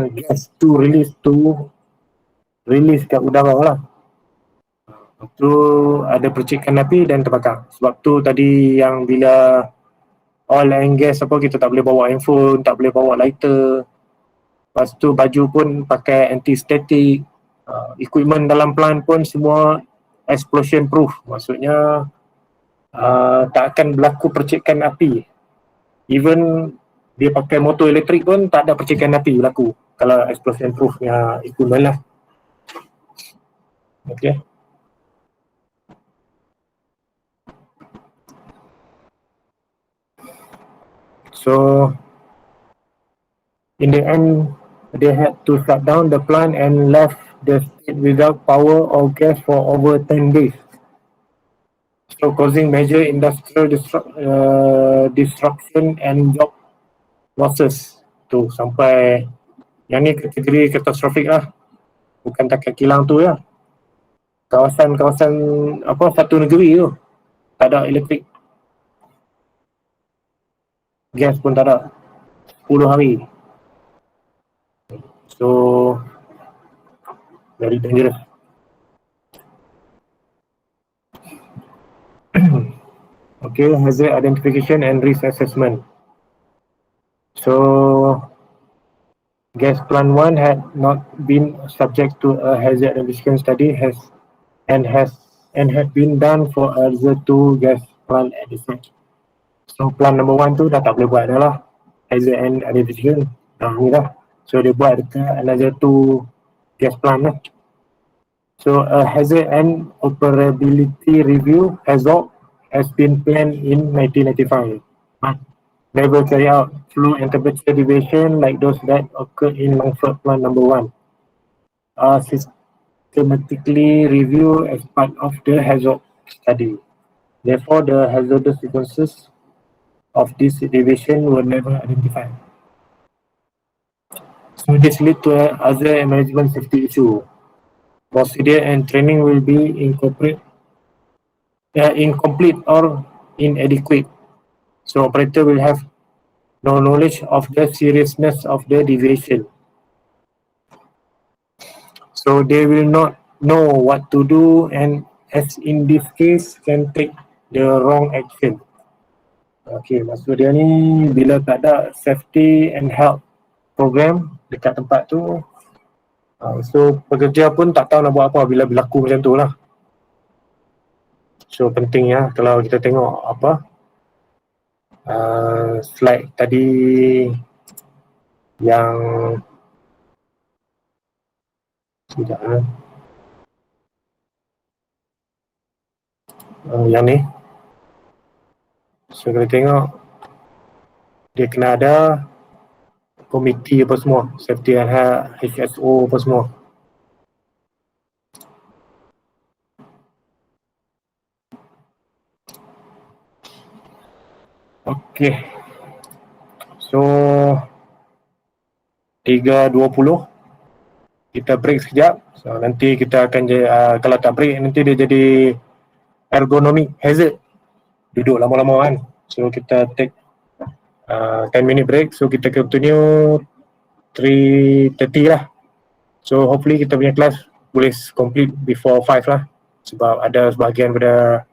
Speaker 1: gas tu release kat udara lah. Tu ada percikan api dan terbakar. Sebab tu tadi yang bila oil and gas kita tak boleh bawa handphone, tak boleh bawa lighter. Lepas tu baju pun pakai anti-static. Equipment dalam plant pun semua explosion proof. Maksudnya tak akan berlaku percikan api. Even dia pakai motor elektrik pun tak ada percikan api berlaku kalau explosion proofnya equipment lah. Okay. So In the end, they had to shut down the plant and left the state without power or gas for over 10 days. So causing major industrial disruption and job losses. Tu sampai yang ni kategori katastrofik lah. Bukan takat kilang tu ya. Kawasan-kawasan apa satu negeri tu tak ada elektrik. Gas pun tak ada. 10 hari. So very dangerous. Okay, hazard identification and risk assessment. So gas plant 1 had not been subject to a hazard identification study and had been done for other 2 gas plant at the site. So plant number 1 tu dah tak boleh buat dah lah hazard and identification ni dah. So dia buat dekat another 2 gas plant lah. So a hazard and operability review (HAZOP) has been planned in 1995, but never carry out flow and temperature deviation like those that occurred in Longford Plant Number 1. Are systematically reviewed as part of the HAZOP study. Therefore, the hazardous sequences of this deviation were never identified. So this lead to other management safety issue. Procedure and training will be incomplete or inadequate. So operator will have no knowledge of the seriousness of the deviation. So they will not know what to do and as in this case can take the wrong action. Okay, maksud dia ni bila tak ada safety and health program dekat tempat tu, so pekerja pun tak tahu nak buat apa bila berlaku macam tu lah. So penting ya kalau kita tengok apa slide tadi yang tidak yang ni. So kita tengok dia kena ada komiti apa semua, safety and health, HSO apa semua. Okay. So 3.20 kita break sekejap. So nanti kita akan kalau tak break nanti dia jadi ergonomic hazard. Duduk lama-lama kan. So kita take 10 minute break. So kita continue 3.30 lah. So hopefully kita punya kelas boleh complete before 5 lah. Sebab ada sebahagian pada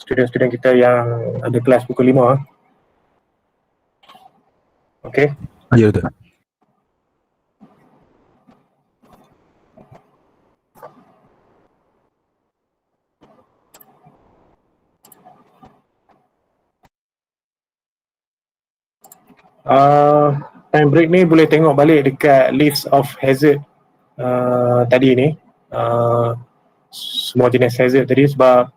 Speaker 1: student-student kita yang ada kelas pukul 5. Okay.
Speaker 2: Ya, betul.
Speaker 1: Time break ni boleh tengok balik dekat list of hazard tadi ni, semua jenis hazard tadi sebab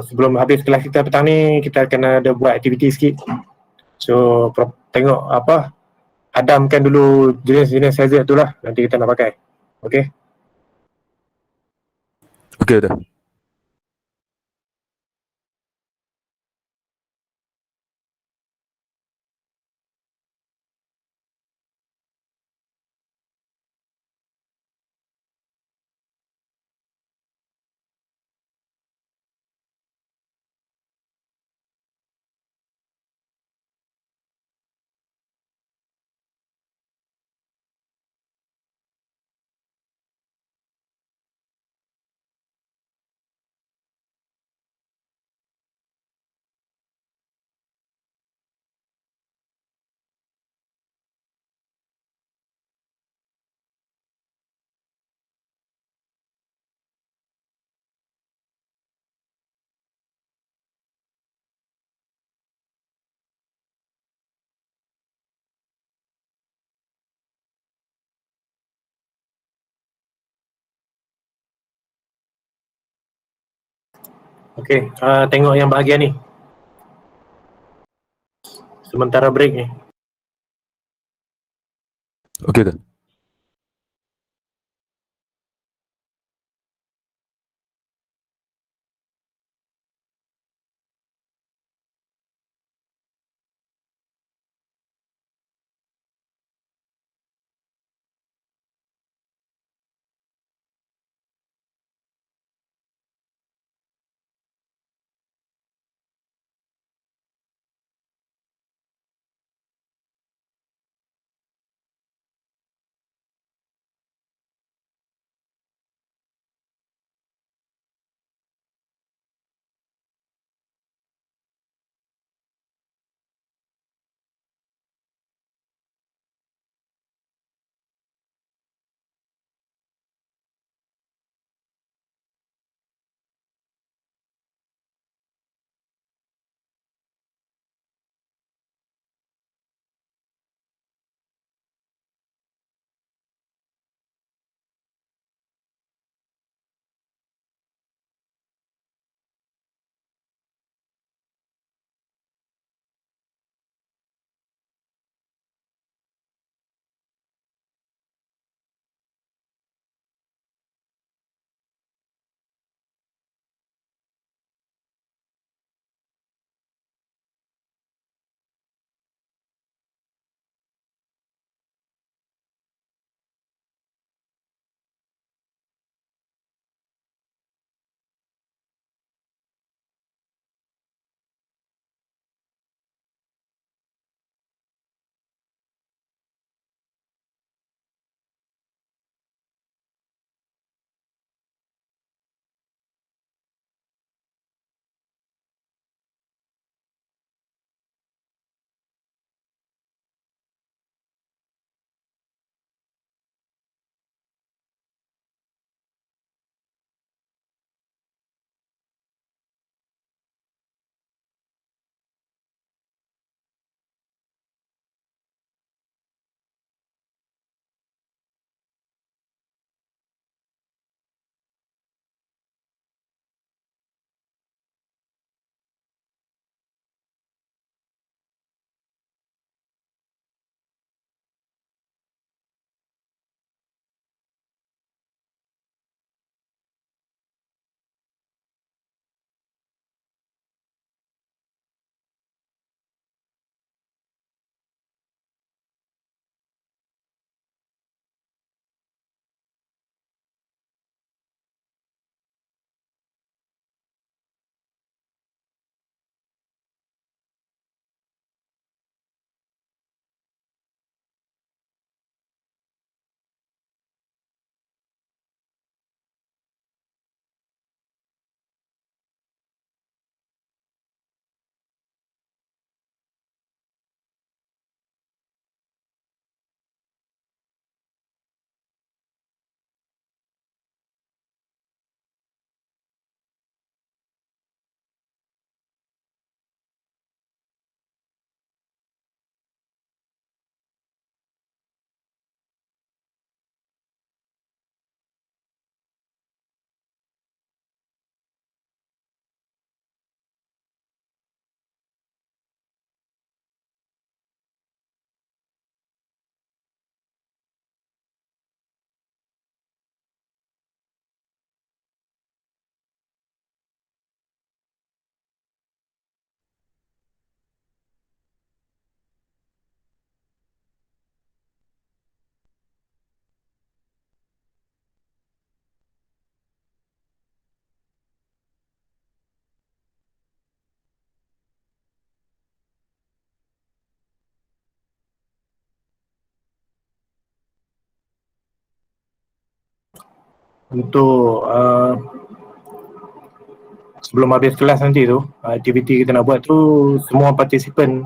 Speaker 1: sebelum habis kelas kita petang ni kita akan ada buat aktiviti sikit. So tengok apa, hadamkan dulu jenis-jenis hazard tu lah, nanti kita nak pakai. Okay.
Speaker 2: Okay, betul.
Speaker 1: Okay, tengok yang bahagian ni. Sementara break ni.
Speaker 2: Okey tak?
Speaker 1: Untuk sebelum habis kelas nanti tu, aktiviti kita nak buat tu semua partisipan,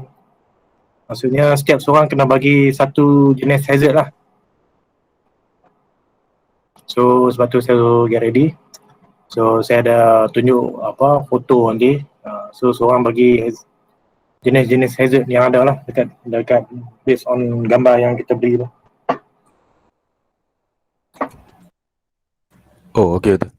Speaker 1: maksudnya setiap seorang kena bagi satu jenis hazard lah. So sebab tu saya get ready. So saya ada tunjuk foto nanti. So seorang bagi jenis-jenis hazard yang ada lah dekat based on gambar yang kita beli tu.
Speaker 2: Oh, okey tak?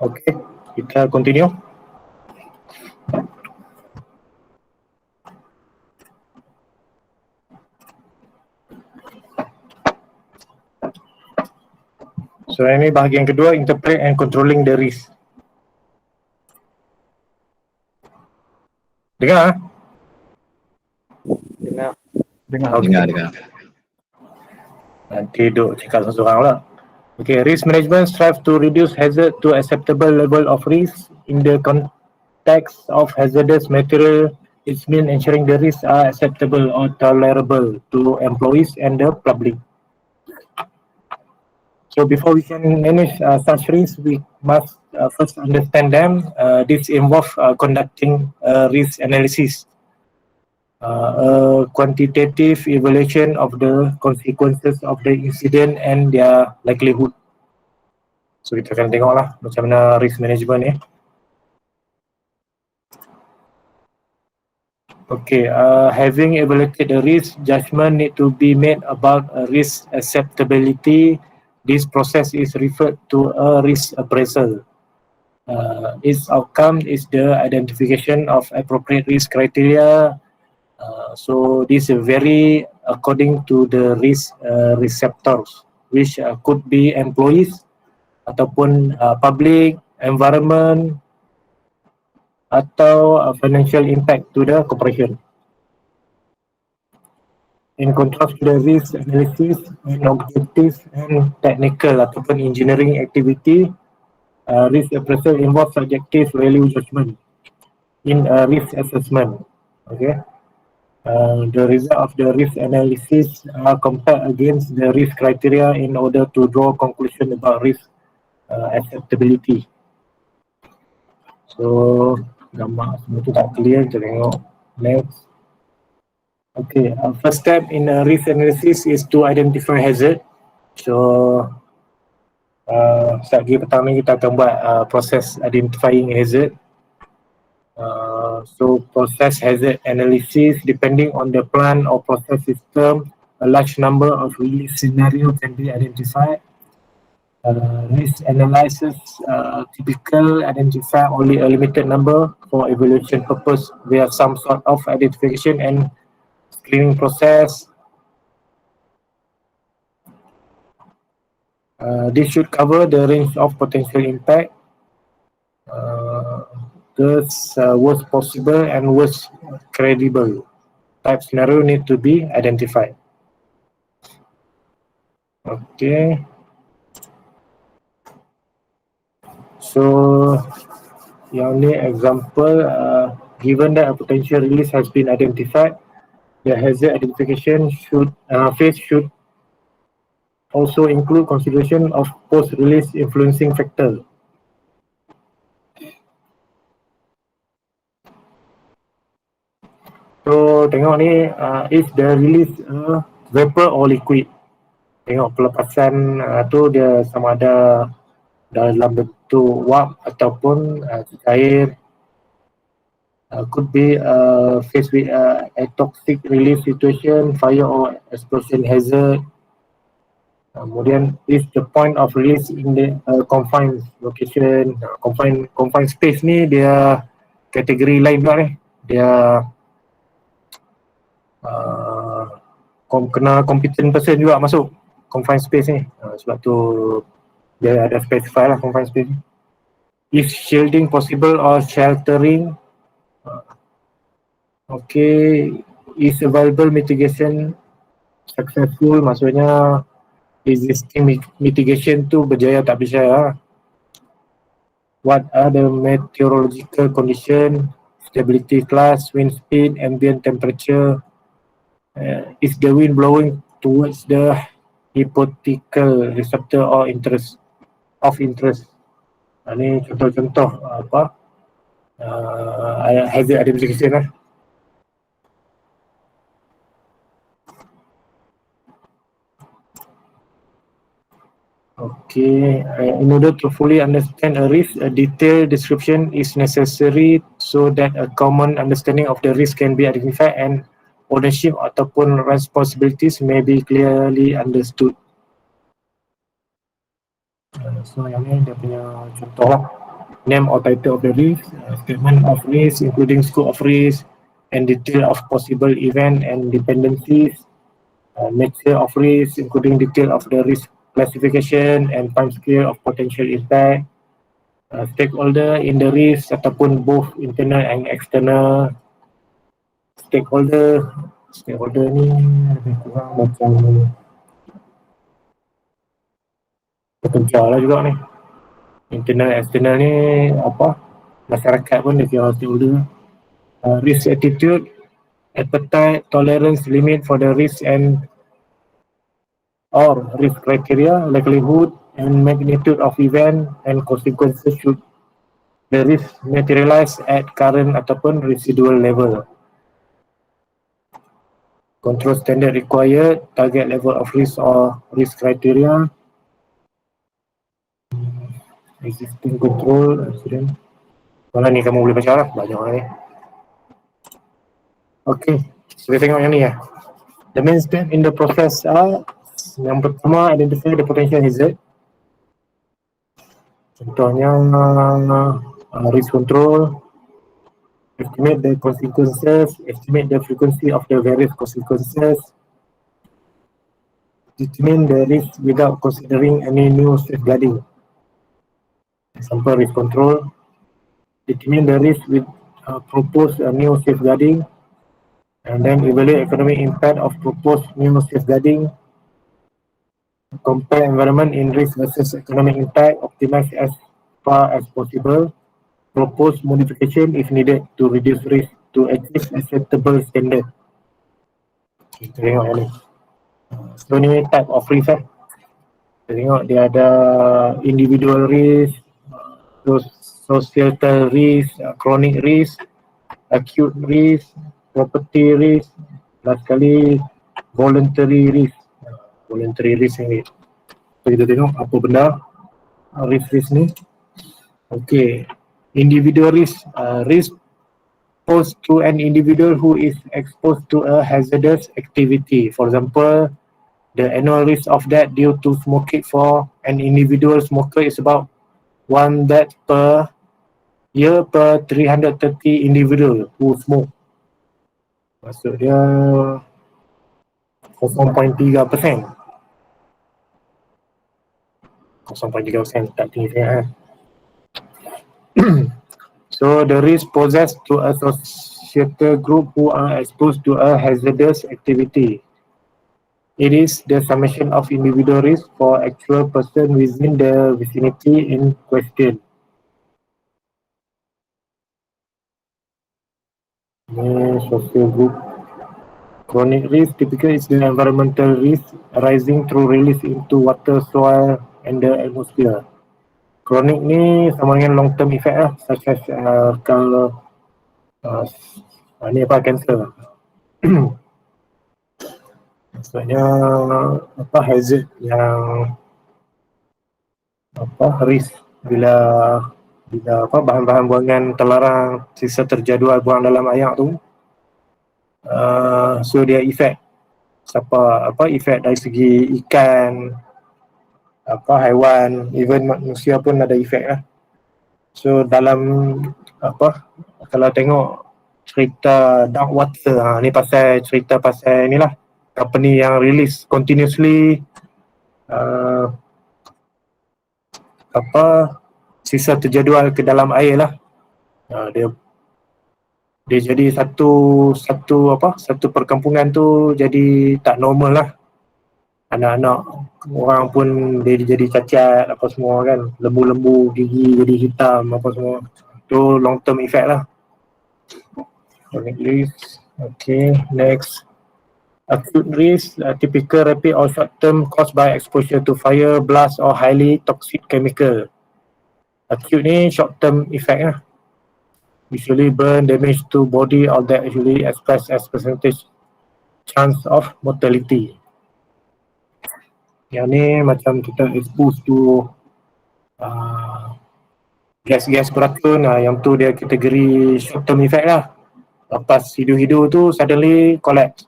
Speaker 1: Okay, kita continue. So ini bahagian kedua, interpret and controlling the risk. Dengar? Dengar. Okay.
Speaker 4: Dengar.
Speaker 1: Nanti duk cakap seorang lah. Okay, risk management strives to reduce hazard to acceptable level of risk in the context of hazardous material. It means ensuring the risks are acceptable or tolerable to employees and the public. So before we can manage such risks, we must first understand them. This involves conducting risk analysis, a quantitative evaluation of the consequences of the incident and their likelihood. So kita akan tengoklah macam mana risk management ni. Okay, having evaluated the risk, judgment need to be made about risk acceptability. This process is referred to a risk appraisal. Its outcome is the identification of appropriate risk criteria. So this vary according to the risk receptors, which could be employees ataupun public, environment atau financial impact to the corporation. In contrast to the risk analysis and objective and technical ataupun engineering activity, risk appraisal involves subjective value judgment in a risk assessment. Okay, the result of the risk analysis are compared against the risk criteria in order to draw conclusion about risk acceptability. So gambar semua tu tak clear, kita tengok next. Okay, first step in risk analysis is to identify hazard. So strategi pertama kita akan buat proses identifying hazard. So process hazard analysis, depending on the plan or process system, a large number of release scenario can be identified. Risk analysis typical identify only a limited number for evaluation purpose. We have some sort of identification and screening process. This should cover the range of potential impact. Thus, worst possible and worst credible type scenario need to be identified. Okay. So, yang ni example, given that a potential release has been identified, the hazard identification phase should also include consideration of post-release influencing factor. So tengok ni, if the release vapor or liquid, tengok pelepasan tu dia sama ada dalam bentuk wap ataupun cair. Could be faced with a toxic release situation, fire or explosion hazard. Kemudian if the point of release in the confined location, confined space ni dia kategori lain pula ni. Dia kena competent person juga masuk confined space ni. Sebab tu dia ada specify lah confined space ni. If shielding possible or sheltering, okay, is available mitigation successful, maksudnya existing mitigation tu berjaya tak berjaya. What are the meteorological condition, stability class, wind speed, ambient temperature, is the wind blowing towards the hypothetical receptor or interest of interest. Ini contoh-contoh hazard identification lah. Okay, in order to fully understand a risk, a detailed description is necessary so that a common understanding of the risk can be identified and ownership ataupun responsibilities may be clearly understood. So yang ni dia punya contoh lah. name or title of the risk, statement of risk including scope of risk and detail of possible event and dependencies, nature of risk including detail of the risk classification and time scale of potential impact, stakeholder in the risk ataupun both internal and external stakeholder. Stakeholder ni lebih kurang macam pekerja lah juga ni. Internal external ni apa, masyarakat pun dia kira stakeholder. Risk attitude, appetite, tolerance limit for the risk and or risk criteria, likelihood and magnitude of event and consequences should the risk materialize at current ataupun residual level. Control standard required, target level of risk or risk criteria, existing control, accident. Mana ni kamu boleh baca lah, banyak lah ni. Okay, kita tengok yang ni ya. The main step in the process are, yang pertama, identify the potential hazard. Contohnya risk control, estimate the consequences, estimate the frequency of the various consequences, determine the risk without considering any new safeguarding. Example, risk control, determine the risk with propose a new safeguarding, and then evaluate economic impact of proposed new safeguarding, compare environment in risk versus economic impact, optimize as far as possible, propose modification if needed to reduce risk to achieve acceptable standard. Kita tengok yang ni. So ni type of risk lah. Kita tengok dia ada individual risk, societal risk, chronic risk, acute risk, property risk, last kali voluntary risk. Voluntary risk ni. So kita tengok apa benda risk ni. Okay, individual risk, risk posed to an individual who is exposed to a hazardous activity. For example, the annual risk of death due to smoking for an individual smoker is about 1 death per year per 330 individual who smoke. Maksud dia 0.3%. 0.3% tak tinggi sangat. So the risk posed to a societal group who are exposed to a hazardous activity. It is the summation of individual risk for actual person within the vicinity in question. Social group. Chronic risk typically is the environmental risk arising through release into water, soil and the atmosphere. Chronic ni sama dengan long term effect lah, such as kalau ni apa, cancer. Maksudnya apa, hazard yang apa, risk bila apa, bahan-bahan buangan terlarang sisa terjadual buang dalam air tu, so dia efek efek dari segi ikan, apa, haiwan, even manusia pun ada efek lah. So dalam apa, kalau tengok cerita Dark Water, ni pasal cerita pasal ni lah, company yang release continuously apa, sisa terjadual ke dalam air lah. Dia jadi satu perkampungan tu jadi tak normal lah. Anak-anak orang pun dia jadi cacat apa semua kan, lembu-lembu gigi jadi hitam apa semua. Tu long term effect lah. Chronic risk. Okay, next. Acute risk, typical rapid or short term caused by exposure to fire, blast or highly toxic chemical. Acute ni short term effect lah. Usually burn, damage to body, all that usually expressed as percentage chance of mortality. Yang ni macam kita expose to gas-gas beracun, yang tu dia kategori short term effect lah. Lepas hidu-hidu tu suddenly collapse.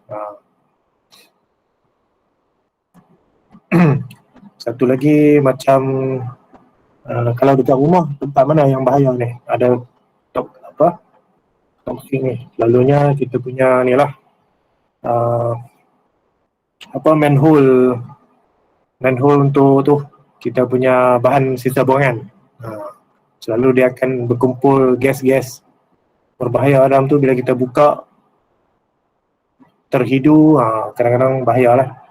Speaker 1: Satu lagi macam Kalau dekat rumah, tempat mana yang bahaya ni? Ada toksik ni. Selalunya kita punya ni lah, manhole untuk tu kita punya bahan sisa buangan. Selalu dia akan berkumpul gas-gas berbahaya dalam tu. Bila kita buka terhidu, kadang-kadang bahayalah.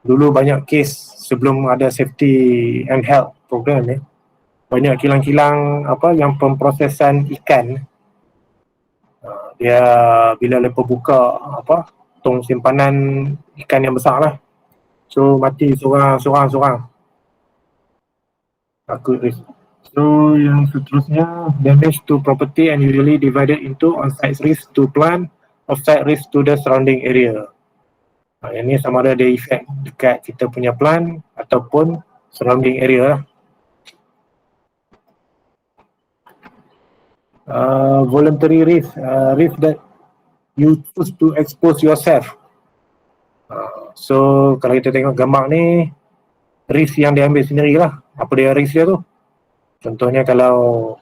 Speaker 1: Dulu banyak kes sebelum ada safety and health program ni, banyak kilang-kilang yang pemprosesan ikan, dia bila lepas buka tong simpanan ikan yang besar lah, so mati seorang takut risk. So yang seterusnya, damage to property and usually divided into on-site risk to plant, off-site risk to the surrounding area. Yang ni sama ada efek dekat kita punya plant ataupun surrounding area lah. Voluntary risk, risk that you choose to expose yourself. So kalau kita tengok gambar ni, risk yang dia ambil sendiri lah. Apa dia risk dia tu? Contohnya kalau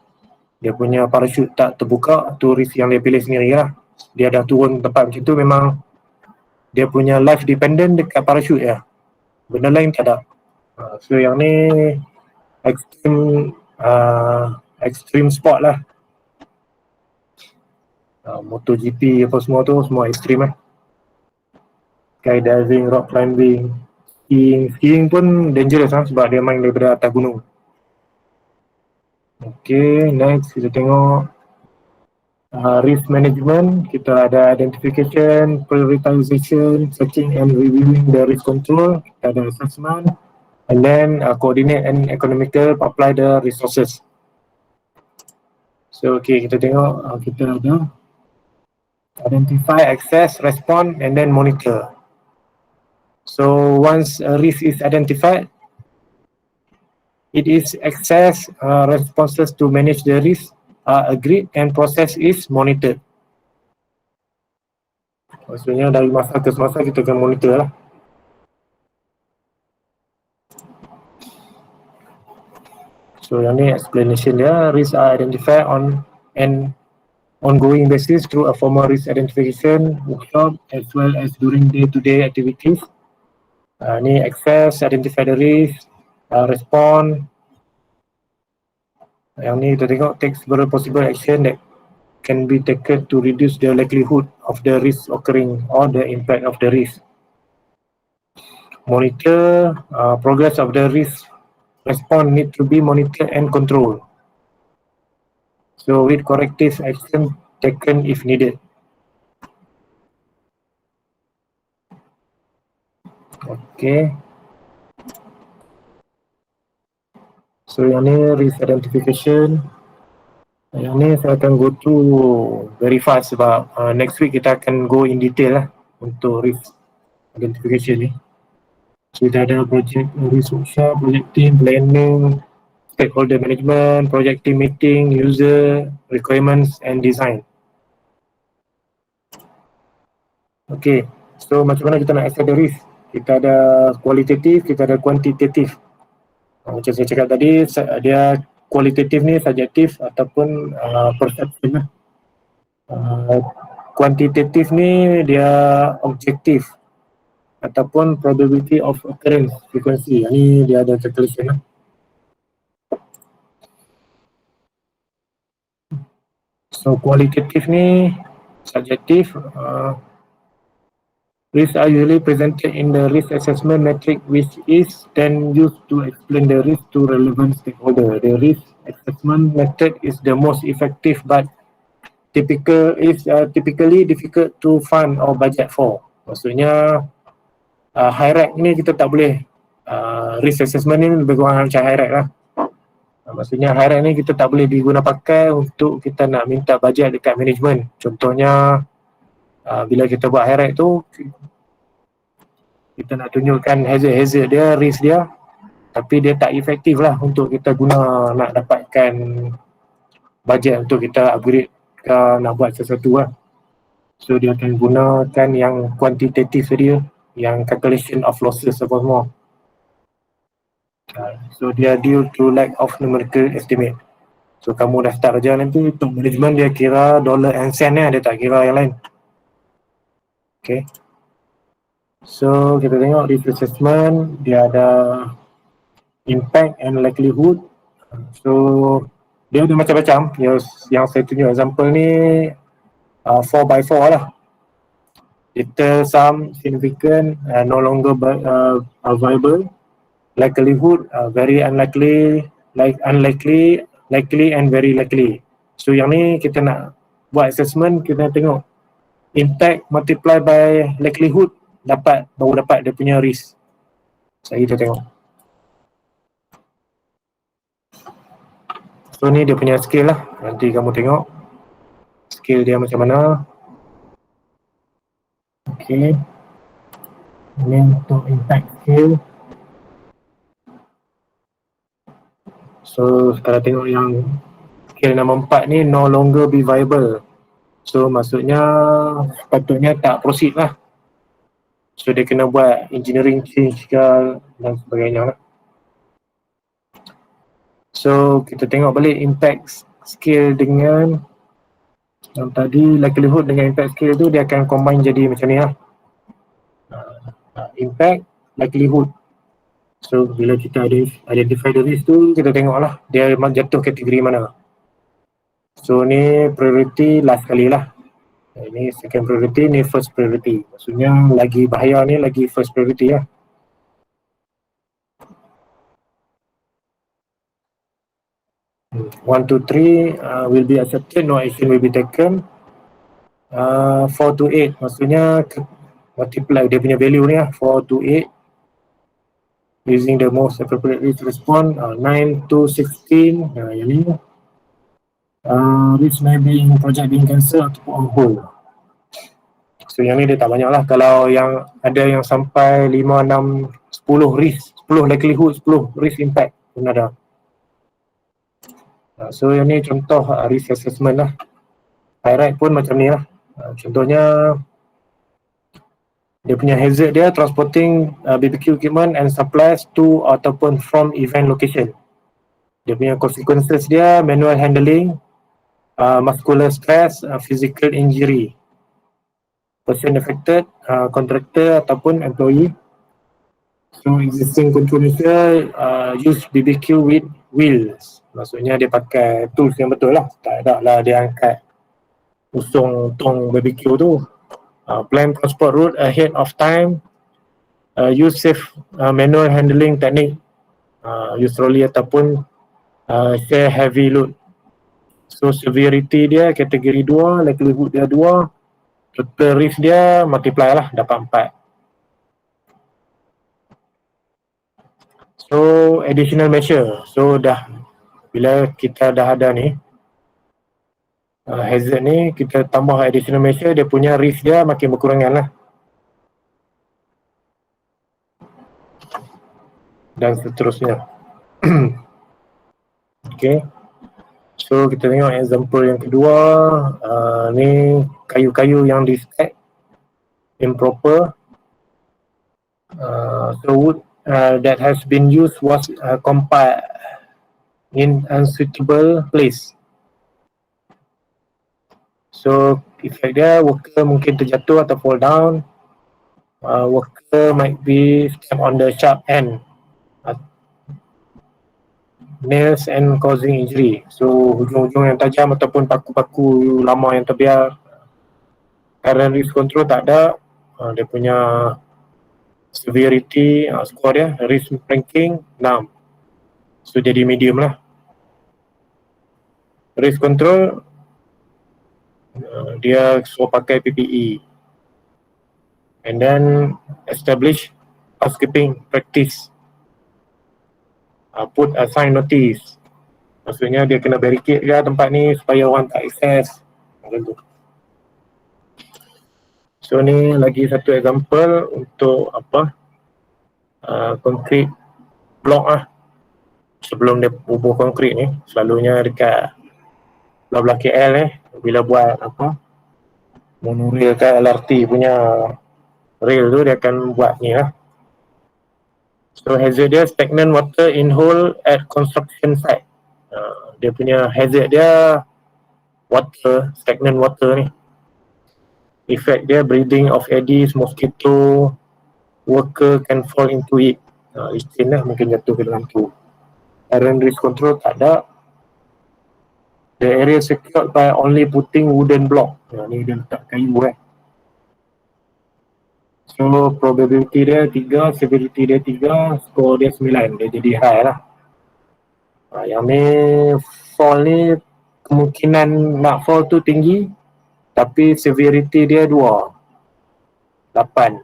Speaker 1: dia punya parachute tak terbuka, tu risk yang dia pilih sendiri lah. Dia dah turun tempat macam tu, memang dia punya life dependent dekat parachute ya. Benda lain tak ada. So yang ni extreme sport lah. MotoGP apa semua tu, semua ekstrim lah. Skydiving, rock climbing, skiing pun dangerous lah sebab dia main daripada atas gunung. Okay, next kita tengok risk management. Kita ada identification, prioritization, searching and reviewing the risk control. Kita ada assessment, and then coordinate and economical apply the resources. So okay, kita tengok kita ada identify, access, respond, and then monitor. So once a risk is identified, it is access, responses to manage the risk are agreed, and process is monitored. Maksudnya dari masa ke semasa kita akan monitor lah. So yang ni explanation dia, risks are identified on an ongoing basis through a formal risk identification workshop as well as during day-to-day activities. Ni access, identify the risk, respond. Yang ni kita tengok take several possible action that can be taken to reduce the likelihood of the risk occurring or the impact of the risk. Monitor, progress of the risk response need to be monitored and controlled. So with corrective action taken if needed. Okay. So yang ni risk identification. Yang ni saya akan go through very fast sebab next week kita akan go in detail lah untuk risk identification ni. So kita ada project risk workshop, project team, planning, stakeholder management, project team meeting, user requirements and design. Okay, so macam mana kita nak assess the risk? Kita ada kualitatif, kita ada kuantitatif. Macam saya cakap tadi, dia kualitatif ni subjektif ataupun perception lah. Kuantitatif ni dia objektif ataupun probability of occurrence frequency. Ini dia ada calculation lah. So kualitatif ni subjektif. Risks are usually presented in the risk assessment metric, which is then used to explain the risk to relevant stakeholder. The risk assessment method is the most effective but typically difficult to fund or budget for. Maksudnya high-rec ni kita tak boleh, risk assessment ni lebih kurang macam high-rec lah. Maksudnya high-rec ni kita tak boleh diguna pakai untuk kita nak minta bajet dekat management. Contohnya bila kita buat high-rec tu, kita nak tunjukkan hazard dia, risk dia, tapi dia tak efektif lah untuk kita guna nak dapatkan bajet untuk kita upgrade ke nak buat sesuatu lah. So dia akan gunakan yang kuantitatif dia, yang calculation of losses apa semua. So dia due to lack of numerical estimate. So kamu dah start kerja nanti untuk management dia kira dollar and cent dia tak kira yang lain. Okay. So kita tengok risk assessment, dia ada impact and likelihood. So dia ada macam-macam. Yang saya tunjuk example ni 4x4 lah. Detail, sum, significant, no longer viable. Likelihood, very unlikely, unlikely, likely and very likely. So yang ni kita nak buat assessment, kita tengok impact multiply by likelihood, baru dapat dia punya risk. So kita tengok. So ni dia punya scale lah, nanti kamu tengok scale dia macam mana. Okay, ini untuk impact scale. So kalau tengok yang scale nombor 4 ni no longer be viable. So maksudnya sepatutnya tak proceed lah. So dia kena buat engineering change ke dan sebagainya lah. So kita tengok balik impact scale dengan yang tadi likelihood dengan impact scale tu dia akan combine jadi macam ni lah. Impact, likelihood. So bila kita identify the risk tu, kita tengok lah dia jatuh kategori mana. So ni priority last kali lah. Ini second priority, ni first priority. Maksudnya lagi bahaya ni lagi first priority lah. One, two, three will be accepted, no action will be taken. 4 to 8 maksudnya multiply dia punya value ni lah, 4 to 8 using the most appropriate risk response. 9 to 16 yang ni risk may be in project being cancelled atau on hold. So yang ni dia tak banyak lah. Kalau yang ada yang sampai 5, 6, 10 risk, 10 likelihood, 10 risk impact pun ada. So yang ni contoh risk assessment lah. High pun macam ni lah. Contohnya dia punya hazard dia transporting BBQ equipment and supplies to ataupun from event location. Dia punya consequences dia manual handling, muscular stress, physical injury. Person affected, contractor ataupun employee. So existing control measure use BBQ with wheels. Maksudnya dia pakai tools yang betul lah. Tak ada lah dia angkat usung tong BBQ tu. Plan transport route ahead of time. Use safe manual handling technique. Use trolley ataupun share heavy load. So severity dia kategori 2, likelihood dia 2, total risk dia multiply lah, dapat 4. So additional measure. So bila kita dah ada ni hazard ni, kita tambah additional measure, dia punya risk dia makin berkurangan lah. Dan seterusnya. Okay. So kita tengok example yang kedua. Ni kayu-kayu yang di stack improper. So wood that has been used was compiled in unsuitable place. So effect dia worker mungkin terjatuh atau fall down. Worker might be step on the sharp end, nails and causing injury. So hujung-hujung yang tajam ataupun paku-paku lama yang terbiar. Current risk control tak ada. Dia punya severity score dia, risk ranking 6. So jadi medium lah. Risk control dia suruh pakai PPE. And then establish housekeeping practice. Put a sign notice. Maksudnya dia kena barricade ke tempat ni supaya orang tak access. Macam tu. So ni lagi satu example untuk concrete block lah. Sebelum dia bubuh konkrit ni, selalunya dekat belah-belah KL bila buat monorail ke LRT punya rail tu, dia akan buat ni lah. So hazard dia stagnant water in hole at construction site. Dia punya hazard dia water, stagnant water ni. Effect dia breeding of Aedes, mosquito, worker can fall into it. Licin lah, mungkin jatuh ke dalam tu. Current risk control tak ada. The area secured by only putting wooden block. Ni dia letak kayu So probability dia 3, severity dia 3, score dia 9. Dia jadi high lah. Yang ni fall ni kemungkinan nak fall tu tinggi, tapi severity dia 2, 8.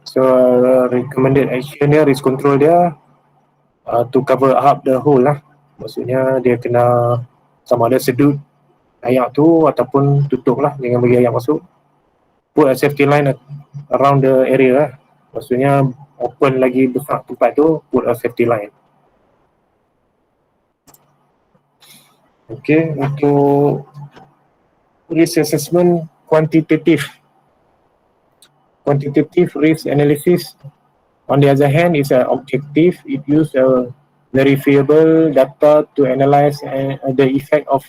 Speaker 1: So recommended action dia, risk control dia to cover up the hole lah. Maksudnya dia kena sama ada sedut ayak tu ataupun tutup lah, jangan bagi ayak masuk. Put a safety line around the area lah. Maksudnya open lagi besar tempat tu, put a safety line. Okay, untuk risk assessment quantitative risk analysis, on the other hand, is objective. It uses verifiable data to analyze the effect of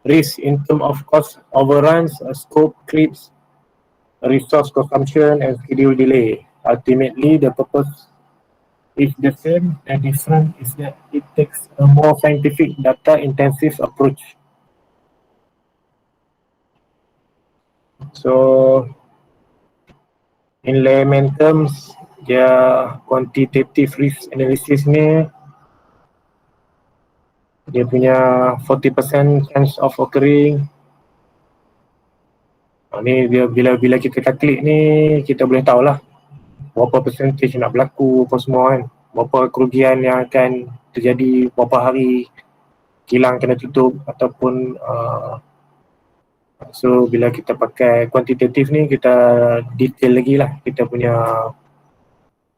Speaker 1: risk in terms of cost overruns, scope creeps, resource consumption, and schedule delay. Ultimately, the purpose is the same. The difference is that it takes a more scientific, data-intensive approach. So, in layman terms, dia quantitative risk analysis ni dia punya 40% chance of occurring. Ni dia bila kita klik ni kita boleh tahulah berapa percentage nak berlaku apa semua kan. Berapa kerugian yang akan terjadi, berapa hari kilang kena tutup ataupun so bila kita pakai kuantitatif ni kita detail lagi lah, kita punya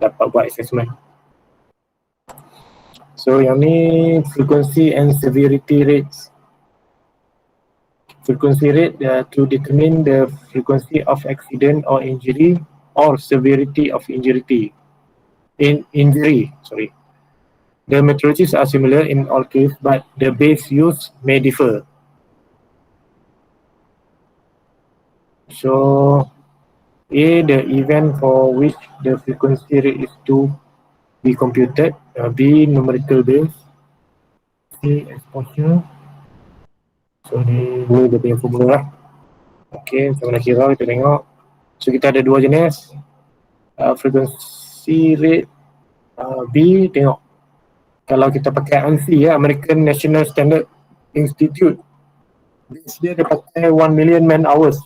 Speaker 1: dapat buat assessment. So yang ni frequency and severity rates. Frequency rate to determine the frequency of accident or injury or severity of injury. The methodologies are similar in all cases, but the base use may differ. So, A, the event for which the frequency rate is to be computed. B, numerical base. C, exposure. So, ni dia punya formula lah. Okay, macam mana kira kita tengok. So, kita ada dua jenis. Frequency rate B, tengok. Kalau kita pakai ANSI, American National Standard Institute, dia pakai 1 million man hours.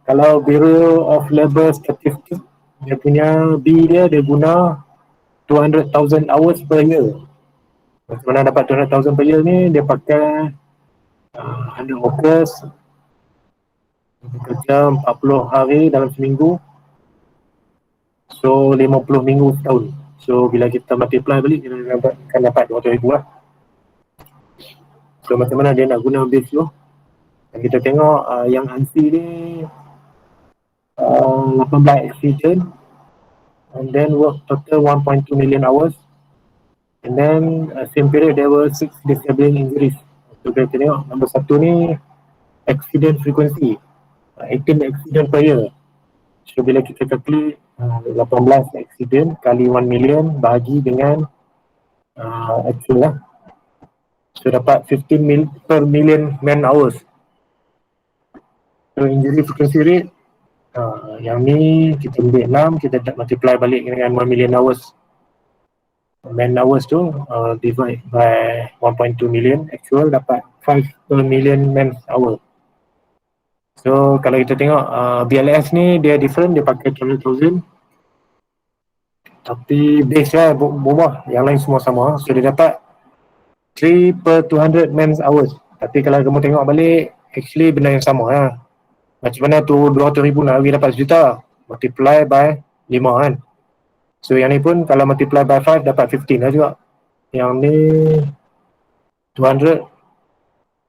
Speaker 1: Kalau Bureau of Labor Statistics, dia punya B dia guna 200,000 hours per year. Macam mana dapat 200,000 per year ni, dia pakai 100 workers, kerja 40 hari dalam seminggu, so 50 minggu setahun. So bila kita multiply balik, kita akan dapat 200,000 lah. So macam mana dia nak guna base tu. Dan kita tengok yang ANSI ni 18 accident and then work total 1.2 million hours, and then same period there were 6 disabling injuries. So kita tengok nombor satu ni accident frequency, 18 accident per year. So bila kita calculate 18 accident kali 1 million bahagi dengan actual lah, so dapat 15 per million man hours. So injury frequency rate, yang ni kita ambil 6, kita multiply balik dengan 1 million hours. Man hours tu divide by 1.2 million actual, dapat 5 per million man hour. So kalau kita tengok BLS ni dia different, dia pakai 200,000, tapi base lah berubah, yang lain semua sama. So dia dapat 3 per 200 man hours. Tapi kalau kamu tengok balik, actually benda yang sama lah. Macam mana tu 200,000 nak bagi dapat 1 juta, multiply by 5 kan. So yang ni pun kalau multiply by 5 dapat 15 lah juga. Yang ni 200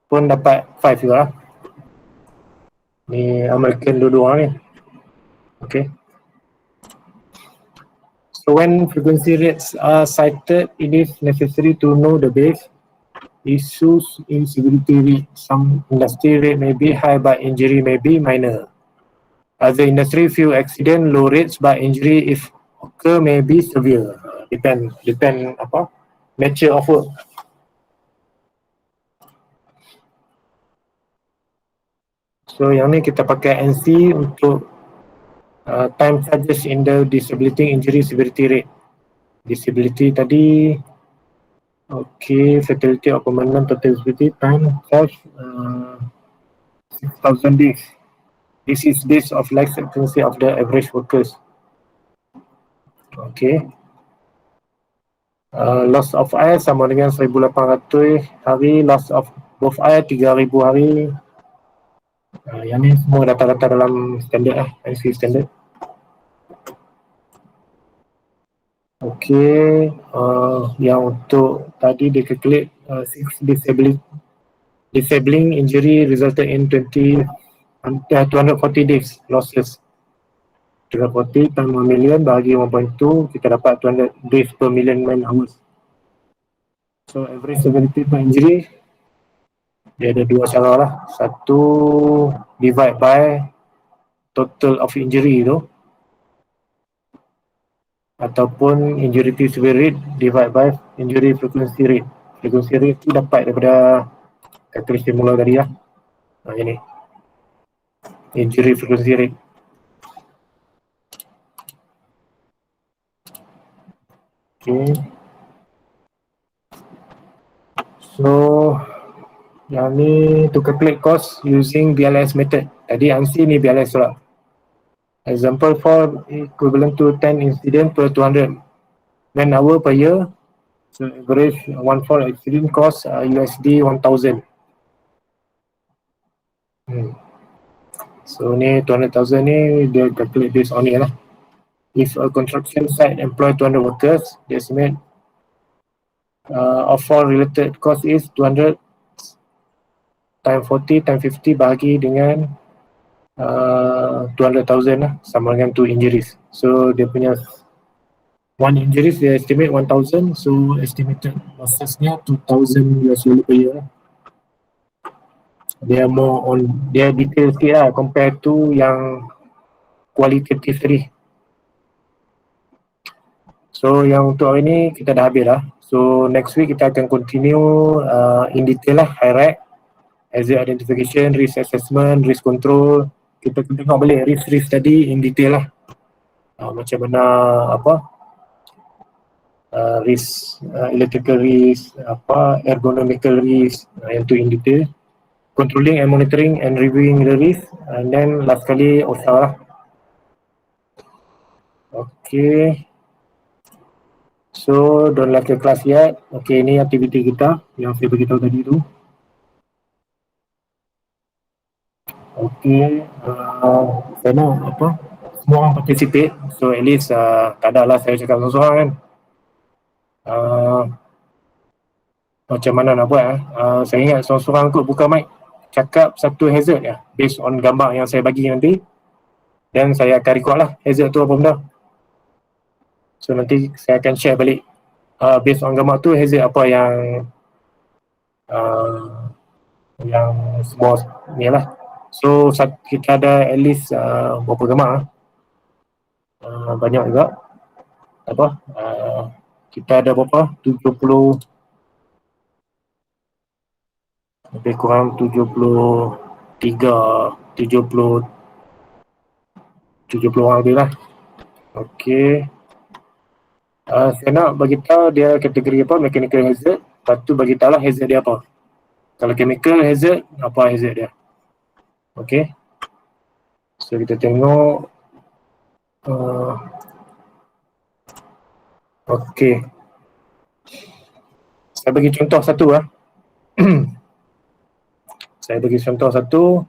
Speaker 1: pun dapat 5 juga lah. Ni American dua-dua ni. Okay. So when frequency rates are cited, it is necessary to know the base issues in severity rate. Some industry rate may be high but injury may be minor. Other industry few accident low rates but injury if occur may be severe. Depend apa nature of work. So yang ni kita pakai NC untuk time charges in the disability injury severity rate. Disability tadi, okay, fatality or permanent total disability time charge 6,000 days. This is days of life expectancy of the average workers. Okay. Loss of air sama dengan 1,800 hari, loss of both air 3,000 hari. Yang ni semua data-data dalam standard NC standard. Okay, yang untuk tadi dia calculate 6 disabling injury resulted in 240 days losses. 240 times 1 million bagi 1.2, kita dapat 200 days per million man hours. So average severity per injury dia ada dua cara lah. Satu divide by total of injury tu, ataupun injury severity rate divide by injury frequency rate. Frequency rate tu dapat daripada kalkulasi mula tadi lah. Ini injury frequency rate. Okay. So yang ni to calculate cost using BLS method. Tadi ANSI ni BLS pula. Example for equivalent to 10 incident per 200 man hour per year. So average one fall accident cost USD 1,000. So ni 200,000 ni dia calculate based on ni lah. If a construction site employ 200 workers, the estimate of all related cost is 200 times 40 times 50 bahagi dengan 200,000 lah, sama dengan 2 injuries. So dia punya 1 injuries dia estimate 1,000, so estimated lossesnya 2,000 US dollar per year lah. Dia more on, dia detail sikit lah compare to yang qualitative tadi. So yang untuk hari ni kita dah habis lah. So next week kita akan continue in detail lah, high-rate, hazard identification, risk assessment, risk control. Kita tengok balik risk tadi in detail lah. Macam mana apa risk, electrical risk, ergonomical risk, yang tu in detail. Controlling and monitoring and reviewing the risk, and then last kali OSHA lah. Okay. So don't like the class yet. Okay, ini aktiviti kita yang saya beritahu tadi tu. Okay, saya nak apa, semua orang participate. So at least tak ada lah saya cakap seorang-seorang kan. Macam mana nak buat saya ingat seorang-seorang kot buka mic, cakap satu hazard ya, based on gambar yang saya bagi nanti. Dan saya akan record lah hazard tu apa benda. So nanti saya akan share balik based on gambar tu hazard apa yang semua ni lah. So kita ada at least berapa gambar banyak juga. Apa kita ada berapa, 70 lebih kurang 73 70 orang lebih lah. Okay. Saya nak bagi tahu dia kategori apa, mechanical hazard. Lepas tu bagi tahu lah hazard dia apa. Kalau chemical hazard, apa hazard dia. Okay. So kita tengok. Okay. Saya bagi contoh satu lah. Saya bagi contoh satu.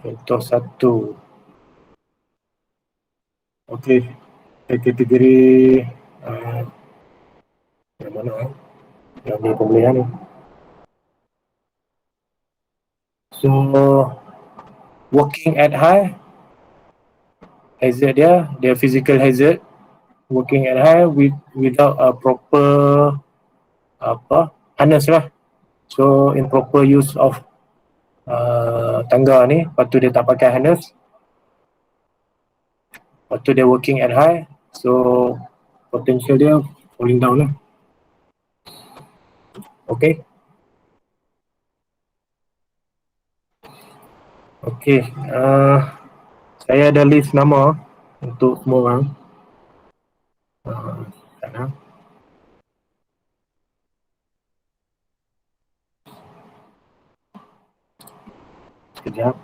Speaker 1: Contoh satu. Okey. Kategori yang mana yang ni pembelian ni. So working at high, hazard dia physical hazard, working at high without a proper harness lah. So improper use of tangga ni, lepas tu dia tak pakai harness, lepas tu dia working at high, so potential dia falling down lah. Okay. Okay, saya ada list nama untuk semua orang. Sana. Sekejap.